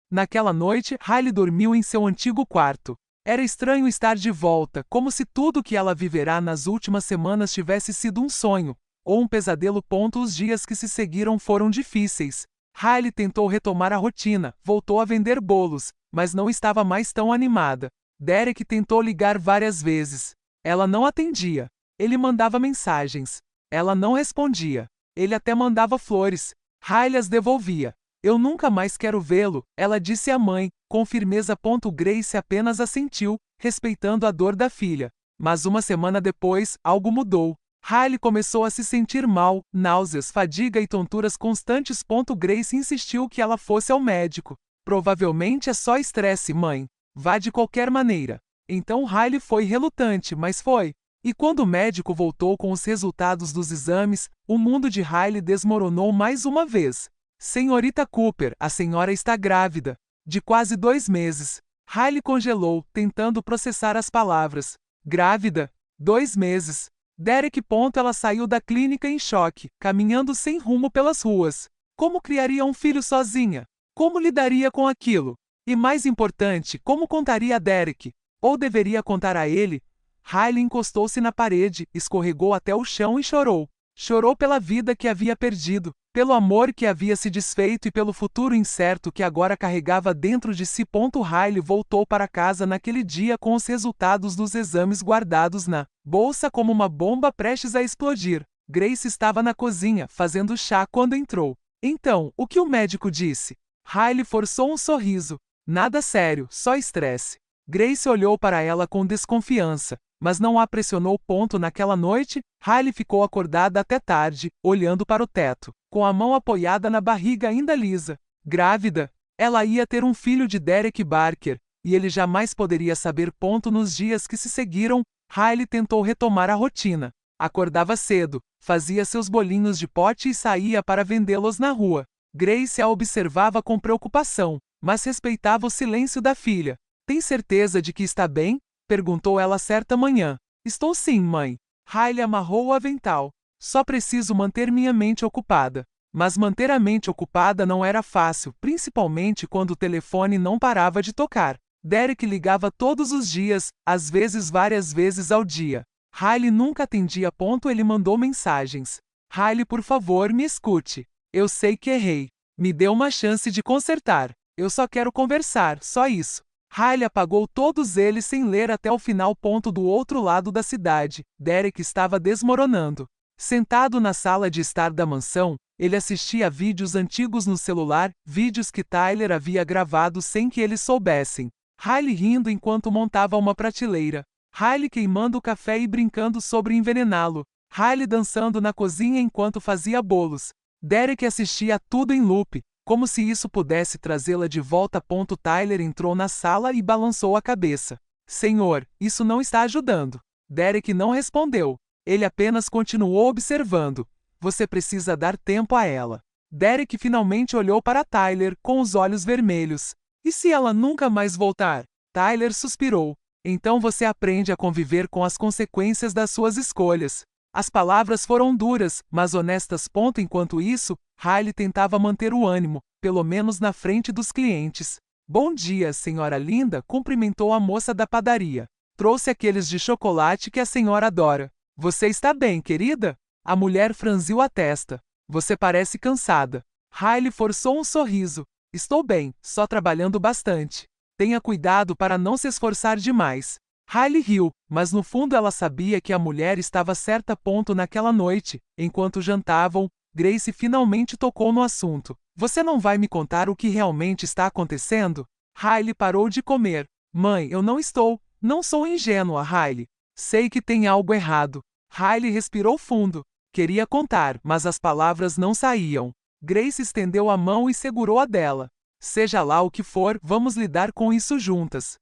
Naquela noite, Riley dormiu em seu antigo quarto. Era estranho estar de volta, como se tudo que ela viverá nas últimas semanas tivesse sido um sonho, ou um pesadelo. Os dias que se seguiram foram difíceis. Riley tentou retomar a rotina, voltou a vender bolos, mas não estava mais tão animada. Derek tentou ligar várias vezes. Ela não atendia. Ele mandava mensagens. Ela não respondia. Ele até mandava flores. Riley as devolvia. Eu nunca mais quero vê-lo, ela disse à mãe, com firmeza. Grace apenas assentiu, respeitando a dor da filha. Mas uma semana depois, algo mudou. Riley começou a se sentir mal, náuseas, fadiga e tonturas constantes. Grace insistiu que ela fosse ao médico. Provavelmente é só estresse, mãe. Vá de qualquer maneira. Então Riley foi relutante, mas foi. E quando o médico voltou com os resultados dos exames, o mundo de Riley desmoronou mais uma vez. Senhorita Cooper, a senhora está grávida. De quase 2 meses. Riley congelou, tentando processar as palavras. Grávida? 2 meses. Derek. Ela saiu da clínica em choque, caminhando sem rumo pelas ruas. Como criaria um filho sozinha? Como lidaria com aquilo? E mais importante, como contaria a Derek? Ou deveria contar a ele? Riley encostou-se na parede, escorregou até o chão e chorou. Chorou pela vida que havia perdido, pelo amor que havia se desfeito e pelo futuro incerto que agora carregava dentro de si. Riley voltou para casa naquele dia com os resultados dos exames guardados na bolsa como uma bomba prestes a explodir. Grace estava na cozinha, fazendo chá quando entrou. Então, o que o médico disse? Riley forçou um sorriso. Nada sério, só estresse. Grace olhou para ela com desconfiança, mas não a pressionou. Naquela noite, Riley ficou acordada até tarde, olhando para o teto, com a mão apoiada na barriga ainda lisa. Grávida, ela ia ter um filho de Derek Barker, e ele jamais poderia saber. Nos dias que se seguiram, Riley tentou retomar a rotina. Acordava cedo, fazia seus bolinhos de pote e saía para vendê-los na rua. Grace a observava com preocupação, mas respeitava o silêncio da filha. Tem certeza de que está bem? Perguntou ela certa manhã. Estou sim, mãe. Riley amarrou o avental. Só preciso manter minha mente ocupada. Mas manter a mente ocupada não era fácil, principalmente quando o telefone não parava de tocar. Derek ligava todos os dias, às vezes várias vezes ao dia. Riley nunca atendia. Ele mandou mensagens. Riley, por favor, me escute. Eu sei que errei. Me dê uma chance de consertar. Eu só quero conversar, só isso. Riley apagou todos eles sem ler até o final. Do outro lado da cidade, Derek estava desmoronando. Sentado na sala de estar da mansão, ele assistia a vídeos antigos no celular, vídeos que Tyler havia gravado sem que eles soubessem. Riley rindo enquanto montava uma prateleira. Riley queimando o café e brincando sobre envenená-lo. Riley dançando na cozinha enquanto fazia bolos. Derek assistia tudo em loop, como se isso pudesse trazê-la de volta. Tyler entrou na sala e balançou a cabeça. Senhor, isso não está ajudando. Derek não respondeu. Ele apenas continuou observando. Você precisa dar tempo a ela. Derek finalmente olhou para Tyler com os olhos vermelhos. E se ela nunca mais voltar? Tyler suspirou. Então você aprende a conviver com as consequências das suas escolhas. As palavras foram duras, mas honestas. Enquanto isso, Riley tentava manter o ânimo, pelo menos na frente dos clientes. Bom dia, senhora linda, cumprimentou a moça da padaria. Trouxe aqueles de chocolate que a senhora adora. Você está bem, querida? A mulher franziu a testa. Você parece cansada. Riley forçou um sorriso. Estou bem, só trabalhando bastante. Tenha cuidado para não se esforçar demais. Riley riu, mas no fundo ela sabia que a mulher estava certa. Naquela noite, enquanto jantavam, Grace finalmente tocou no assunto. Você não vai me contar o que realmente está acontecendo? Riley parou de comer. Mãe, eu não sou ingênua, Riley. Sei que tem algo errado. Riley respirou fundo. Queria contar, mas as palavras não saíam. Grace estendeu a mão e segurou a dela. Seja lá o que for, vamos lidar com isso juntas.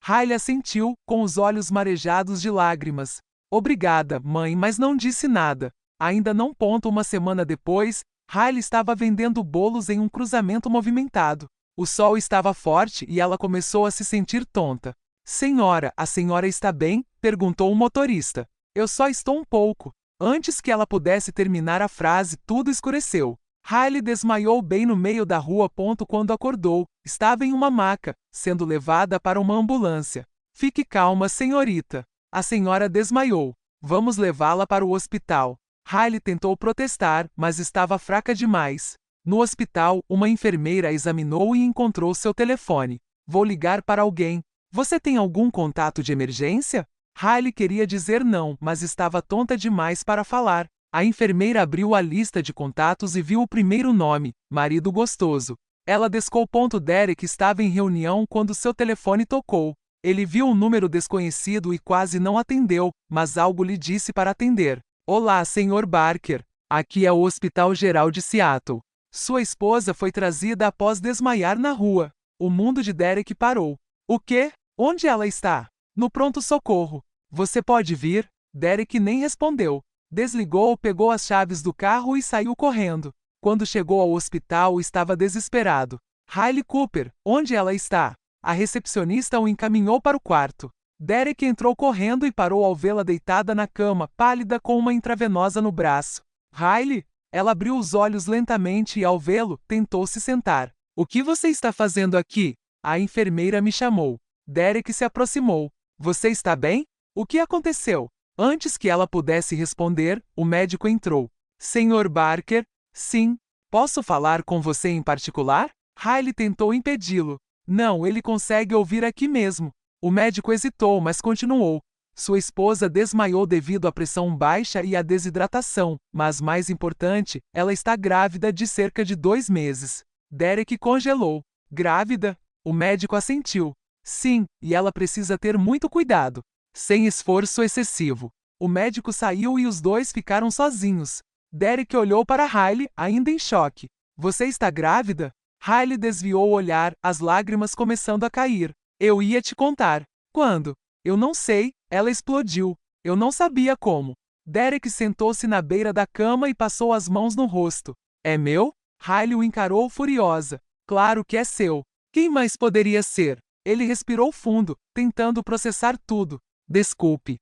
Riley assentiu, com os olhos marejados de lágrimas. Obrigada, mãe, mas não disse nada. Ainda não. Uma semana depois, Riley estava vendendo bolos em um cruzamento movimentado. O sol estava forte e ela começou a se sentir tonta. Senhora, a senhora está bem? Perguntou o motorista. Eu só estou um pouco. Antes que ela pudesse terminar a frase, tudo escureceu. Riley desmaiou bem no meio da rua. Quando acordou, estava em uma maca, sendo levada para uma ambulância. Fique calma, senhorita. A senhora desmaiou. Vamos levá-la para o hospital. Riley tentou protestar, mas estava fraca demais. No hospital, uma enfermeira a examinou e encontrou seu telefone. Vou ligar para alguém. Você tem algum contato de emergência? Riley queria dizer não, mas estava tonta demais para falar. A enfermeira abriu a lista de contatos e viu o primeiro nome, marido gostoso. Ela descou. Derek estava em reunião quando seu telefone tocou. Ele viu um número desconhecido e quase não atendeu, mas algo lhe disse para atender. Olá, Sr. Barker. Aqui é o Hospital Geral de Seattle. Sua esposa foi trazida após desmaiar na rua. O mundo de Derek parou. O quê? Onde ela está? No pronto-socorro. Você pode vir? Derek nem respondeu. Desligou, pegou as chaves do carro e saiu correndo. Quando chegou ao hospital, estava desesperado. Riley Cooper, onde ela está? A recepcionista o encaminhou para o quarto. Derek entrou correndo e parou ao vê-la deitada na cama, pálida com uma intravenosa no braço. Riley? Ela abriu os olhos lentamente e, ao vê-lo, tentou se sentar. O que você está fazendo aqui? A enfermeira me chamou. Derek se aproximou. Você está bem? O que aconteceu? Antes que ela pudesse responder, o médico entrou. Sr. Barker? Sim. Posso falar com você em particular? Riley tentou impedi-lo. Não, ele consegue ouvir aqui mesmo. O médico hesitou, mas continuou. Sua esposa desmaiou devido à pressão baixa e à desidratação, mas mais importante, ela está grávida de cerca de 2 meses. Derek congelou. Grávida? O médico assentiu. Sim, e ela precisa ter muito cuidado. Sem esforço excessivo. O médico saiu e os dois ficaram sozinhos. Derek olhou para Riley, ainda em choque. Você está grávida? Riley desviou o olhar, as lágrimas começando a cair. Eu ia te contar. Quando? Eu não sei, ela explodiu. Eu não sabia como. Derek sentou-se na beira da cama e passou as mãos no rosto. É meu? Riley o encarou furiosa. Claro que é seu. Quem mais poderia ser? Ele respirou fundo, tentando processar tudo. Desculpe.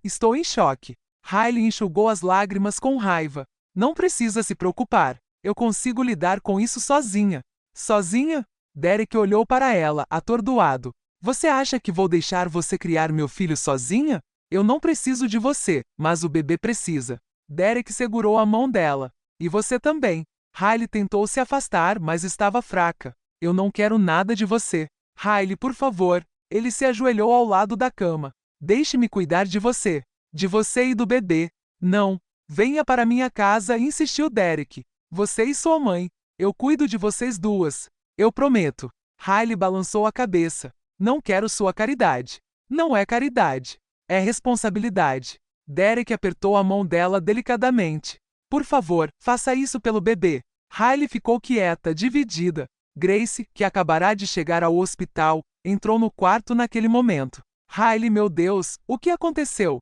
Estou em choque. Riley enxugou as lágrimas com raiva. Não precisa se preocupar. Eu consigo lidar com isso sozinha. Sozinha? Derek olhou para ela, atordoado. Você acha que vou deixar você criar meu filho sozinha? Eu não preciso de você, mas o bebê precisa. Derek segurou a mão dela. E você também. Riley tentou se afastar, mas estava fraca. Eu não quero nada de você. Riley, por favor. Ele se ajoelhou ao lado da cama. Deixe-me cuidar de você. De você e do bebê. Não. Venha para minha casa, insistiu Derek. Você e sua mãe. Eu cuido de vocês duas. Eu prometo. Riley balançou a cabeça. Não quero sua caridade. Não é caridade. É responsabilidade. Derek apertou a mão dela delicadamente. Por favor, faça isso pelo bebê. Riley ficou quieta, dividida. Grace, que acabará de chegar ao hospital, entrou no quarto naquele momento. Riley, meu Deus, o que aconteceu?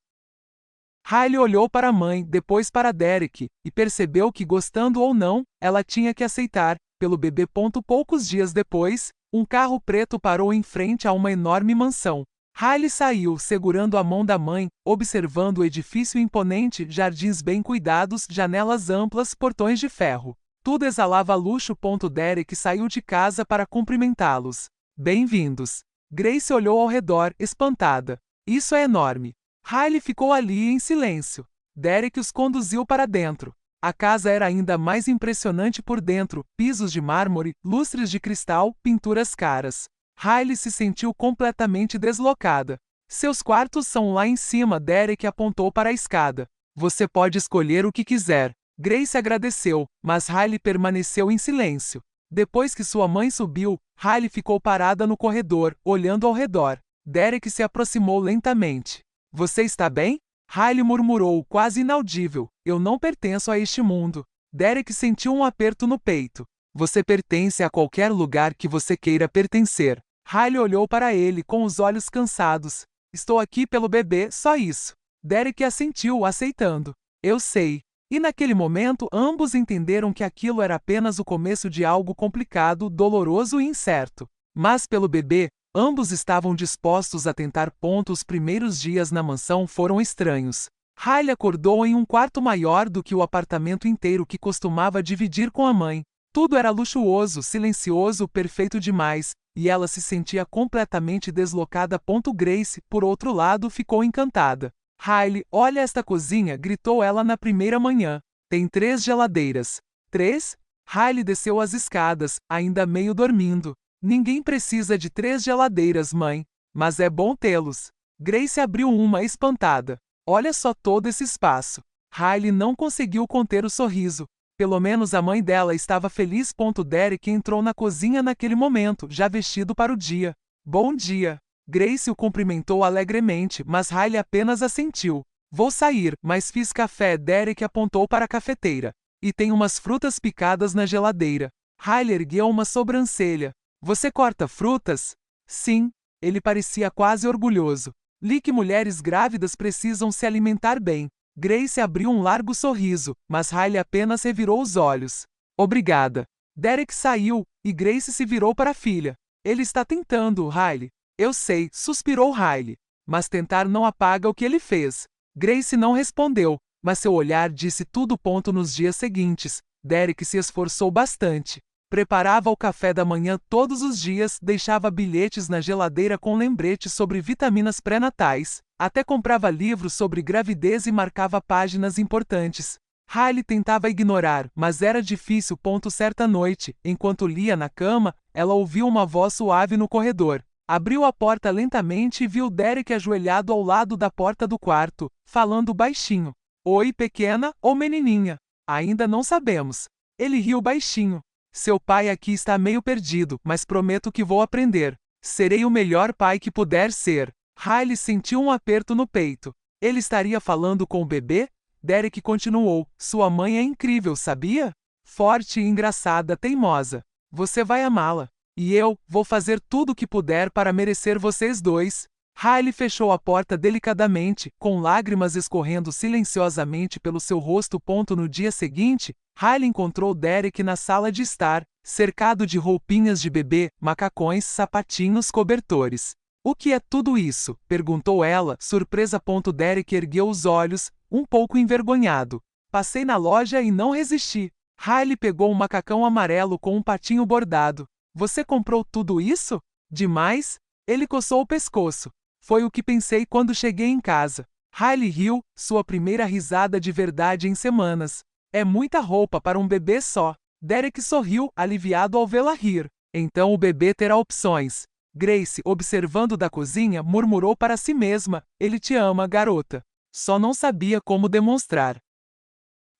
Riley olhou para a mãe, depois para Derek, e percebeu que, gostando ou não, ela tinha que aceitar, pelo bebê. Poucos dias depois, um carro preto parou em frente a uma enorme mansão. Riley saiu, segurando a mão da mãe, observando o edifício imponente, jardins bem cuidados, janelas amplas, portões de ferro. Tudo exalava luxo. Derek saiu de casa para cumprimentá-los. Bem-vindos. Grace olhou ao redor, espantada. Isso é enorme. Riley ficou ali em silêncio. Derek os conduziu para dentro. A casa era ainda mais impressionante por dentro, pisos de mármore, lustres de cristal, pinturas caras. Riley se sentiu completamente deslocada. Seus quartos são lá em cima. Derek apontou para a escada. Você pode escolher o que quiser. Grace agradeceu, mas Riley permaneceu em silêncio. Depois que sua mãe subiu, Riley ficou parada no corredor, olhando ao redor. Derek se aproximou lentamente. Você está bem? Riley murmurou, quase inaudível. Eu não pertenço a este mundo. Derek sentiu um aperto no peito. Você pertence a qualquer lugar que você queira pertencer. Riley olhou para ele com os olhos cansados. Estou aqui pelo bebê, só isso. Derek assentiu, aceitando. Eu sei. E naquele momento ambos entenderam que aquilo era apenas o começo de algo complicado, doloroso e incerto. Mas pelo bebê, ambos estavam dispostos a tentar. Os primeiros dias na mansão foram estranhos. Riley acordou em um quarto maior do que o apartamento inteiro que costumava dividir com a mãe. Tudo era luxuoso, silencioso, perfeito demais, e ela se sentia completamente deslocada. Grace, por outro lado, ficou encantada. Riley, olha esta cozinha, gritou ela na primeira manhã. Tem 3 geladeiras. 3? Riley desceu as escadas, ainda meio dormindo. Ninguém precisa de 3 geladeiras, mãe. Mas é bom tê-los. Grace abriu uma, espantada. Olha só todo esse espaço. Riley não conseguiu conter o sorriso. Pelo menos a mãe dela estava feliz. Derek entrou na cozinha naquele momento, já vestido para o dia. Bom dia. Grace o cumprimentou alegremente, mas Riley apenas assentiu. Vou sair, mas fiz café. Derek apontou para a cafeteira. E tem umas frutas picadas na geladeira. Riley ergueu uma sobrancelha. Você corta frutas? Sim. Ele parecia quase orgulhoso. Li que mulheres grávidas precisam se alimentar bem. Grace abriu um largo sorriso, mas Riley apenas revirou os olhos. Obrigada. Derek saiu, e Grace se virou para a filha. Ele está tentando, Riley. Eu sei, suspirou Riley. Mas tentar não apaga o que ele fez. Grace não respondeu, mas seu olhar disse tudo. Nos dias seguintes, Derek se esforçou bastante. Preparava o café da manhã todos os dias, deixava bilhetes na geladeira com lembretes sobre vitaminas pré-natais, Até comprava livros sobre gravidez e marcava páginas importantes. Riley tentava ignorar, mas era difícil. Certa noite, enquanto lia na cama, ela ouviu uma voz suave no corredor. Abriu a porta lentamente e viu Derek ajoelhado ao lado da porta do quarto, falando baixinho. Oi, pequena, ou menininha? Ainda não sabemos. Ele riu baixinho. Seu pai aqui está meio perdido, mas prometo que vou aprender. Serei o melhor pai que puder ser. Riley sentiu um aperto no peito. Ele estaria falando com o bebê? Derek continuou. Sua mãe é incrível, sabia? Forte e engraçada, teimosa. Você vai amá-la. E eu vou fazer tudo o que puder para merecer vocês dois. Riley fechou a porta delicadamente, com lágrimas escorrendo silenciosamente pelo seu rosto. No dia seguinte, Riley encontrou Derek na sala de estar, cercado de roupinhas de bebê, macacões, sapatinhos, cobertores. O que é tudo isso? Perguntou ela, surpresa. Derek ergueu os olhos, um pouco envergonhado. Passei na loja e não resisti. Riley pegou um macacão amarelo com um patinho bordado. Você comprou tudo isso? Demais? Ele coçou o pescoço. Foi o que pensei quando cheguei em casa. Riley riu, sua primeira risada de verdade em semanas. É muita roupa para um bebê só. Derek sorriu, aliviado ao vê-la rir. Então o bebê terá opções. Grace, observando da cozinha, murmurou para si mesma. Ele te ama, garota. Só não sabia como demonstrar.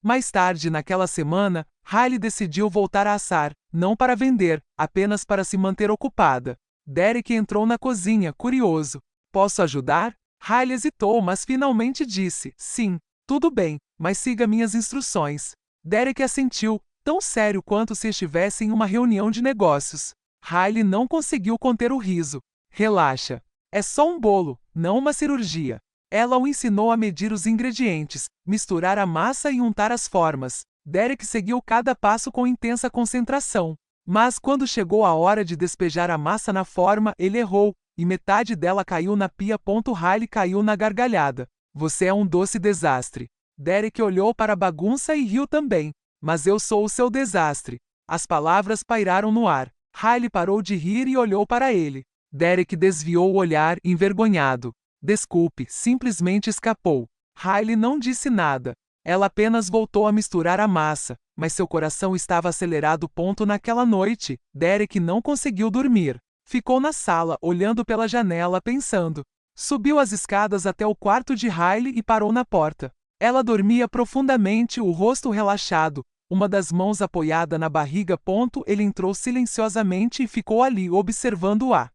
Mais tarde naquela semana, Riley decidiu voltar a assar, não para vender, apenas para se manter ocupada. Derek entrou na cozinha, curioso. Posso ajudar? Riley hesitou, mas finalmente disse, sim, tudo bem, mas siga minhas instruções. Derek assentiu, tão sério quanto se estivesse em uma reunião de negócios. Riley não conseguiu conter o riso. Relaxa. É só um bolo, não uma cirurgia. Ela o ensinou a medir os ingredientes, misturar a massa e untar as formas. Derek seguiu cada passo com intensa concentração. Mas quando chegou a hora de despejar a massa na forma, ele errou, e metade dela caiu na pia. Riley caiu na gargalhada. Você é um doce desastre. Derek olhou para a bagunça e riu também. Mas eu sou o seu desastre. As palavras pairaram no ar. Riley parou de rir e olhou para ele. Derek desviou o olhar, envergonhado. Desculpe, simplesmente escapou. Riley não disse nada. Ela apenas voltou a misturar a massa, mas seu coração estava acelerado. Naquela noite, Derek não conseguiu dormir. Ficou na sala, olhando pela janela, pensando. Subiu as escadas até o quarto de Riley e parou na porta. Ela dormia profundamente, o rosto relaxado, uma das mãos apoiada na barriga. Ele entrou silenciosamente e ficou ali, observando-a.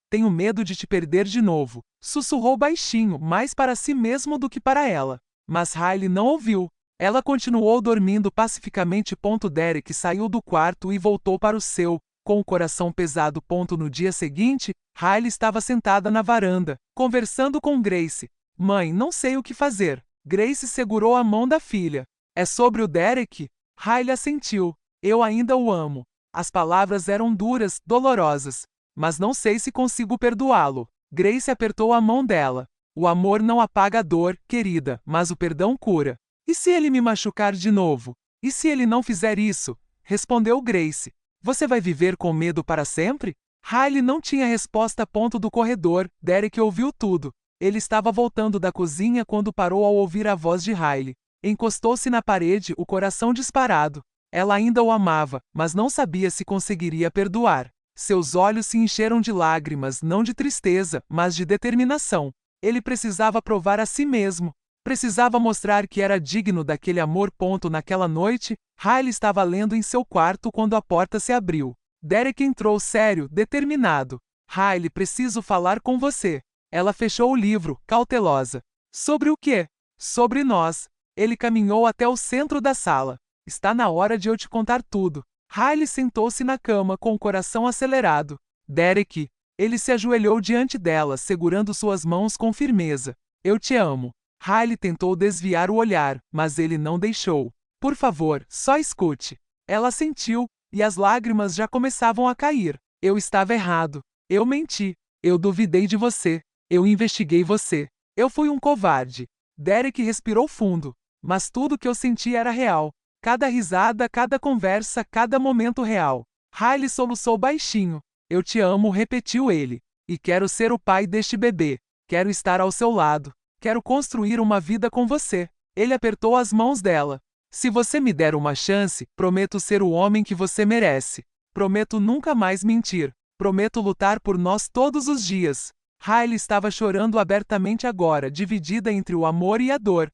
Tenho medo de te perder de novo, sussurrou baixinho, mais para si mesmo do que para ela. Mas Riley não ouviu. Ela continuou dormindo pacificamente. Derek saiu do quarto e voltou para o seu, com o coração pesado. No dia seguinte, Riley estava sentada na varanda, conversando com Grace. Mãe, não sei o que fazer. Grace segurou a mão da filha. É sobre o Derek? Riley assentiu. Eu ainda o amo. As palavras eram duras, dolorosas. Mas não sei se consigo perdoá-lo. Grace apertou a mão dela. O amor não apaga a dor, querida, mas o perdão cura. E se ele me machucar de novo? E se ele não fizer isso? Respondeu Grace. Você vai viver com medo para sempre? Riley não tinha resposta. Do corredor, Derek ouviu tudo. Ele estava voltando da cozinha quando parou ao ouvir a voz de Riley. Encostou-se na parede, o coração disparado. Ela ainda o amava, mas não sabia se conseguiria perdoar. Seus olhos se encheram de lágrimas, não de tristeza, mas de determinação. Ele precisava provar a si mesmo. Precisava mostrar que era digno daquele amor. Naquela noite, Riley estava lendo em seu quarto quando a porta se abriu. Derek entrou sério, determinado. Riley, preciso falar com você. Ela fechou o livro, cautelosa. Sobre o quê? Sobre nós. Ele caminhou até o centro da sala. Está na hora de eu te contar tudo. Riley sentou-se na cama com o coração acelerado. Derek. Ele se ajoelhou diante dela, segurando suas mãos com firmeza. Eu te amo. Riley tentou desviar o olhar, mas ele não deixou. Por favor, só escute. Ela sentiu, e as lágrimas já começavam a cair. Eu estava errado. Eu menti. Eu duvidei de você. Eu investiguei você. Eu fui um covarde. Derek respirou fundo. Mas tudo que eu senti era real. Cada risada, cada conversa, cada momento real. Riley soluçou baixinho. Eu te amo, repetiu ele. E quero ser o pai deste bebê. Quero estar ao seu lado. Quero construir uma vida com você. Ele apertou as mãos dela. Se você me der uma chance, prometo ser o homem que você merece. Prometo nunca mais mentir. Prometo lutar por nós todos os dias. Riley estava chorando abertamente agora, dividida entre o amor e a dor.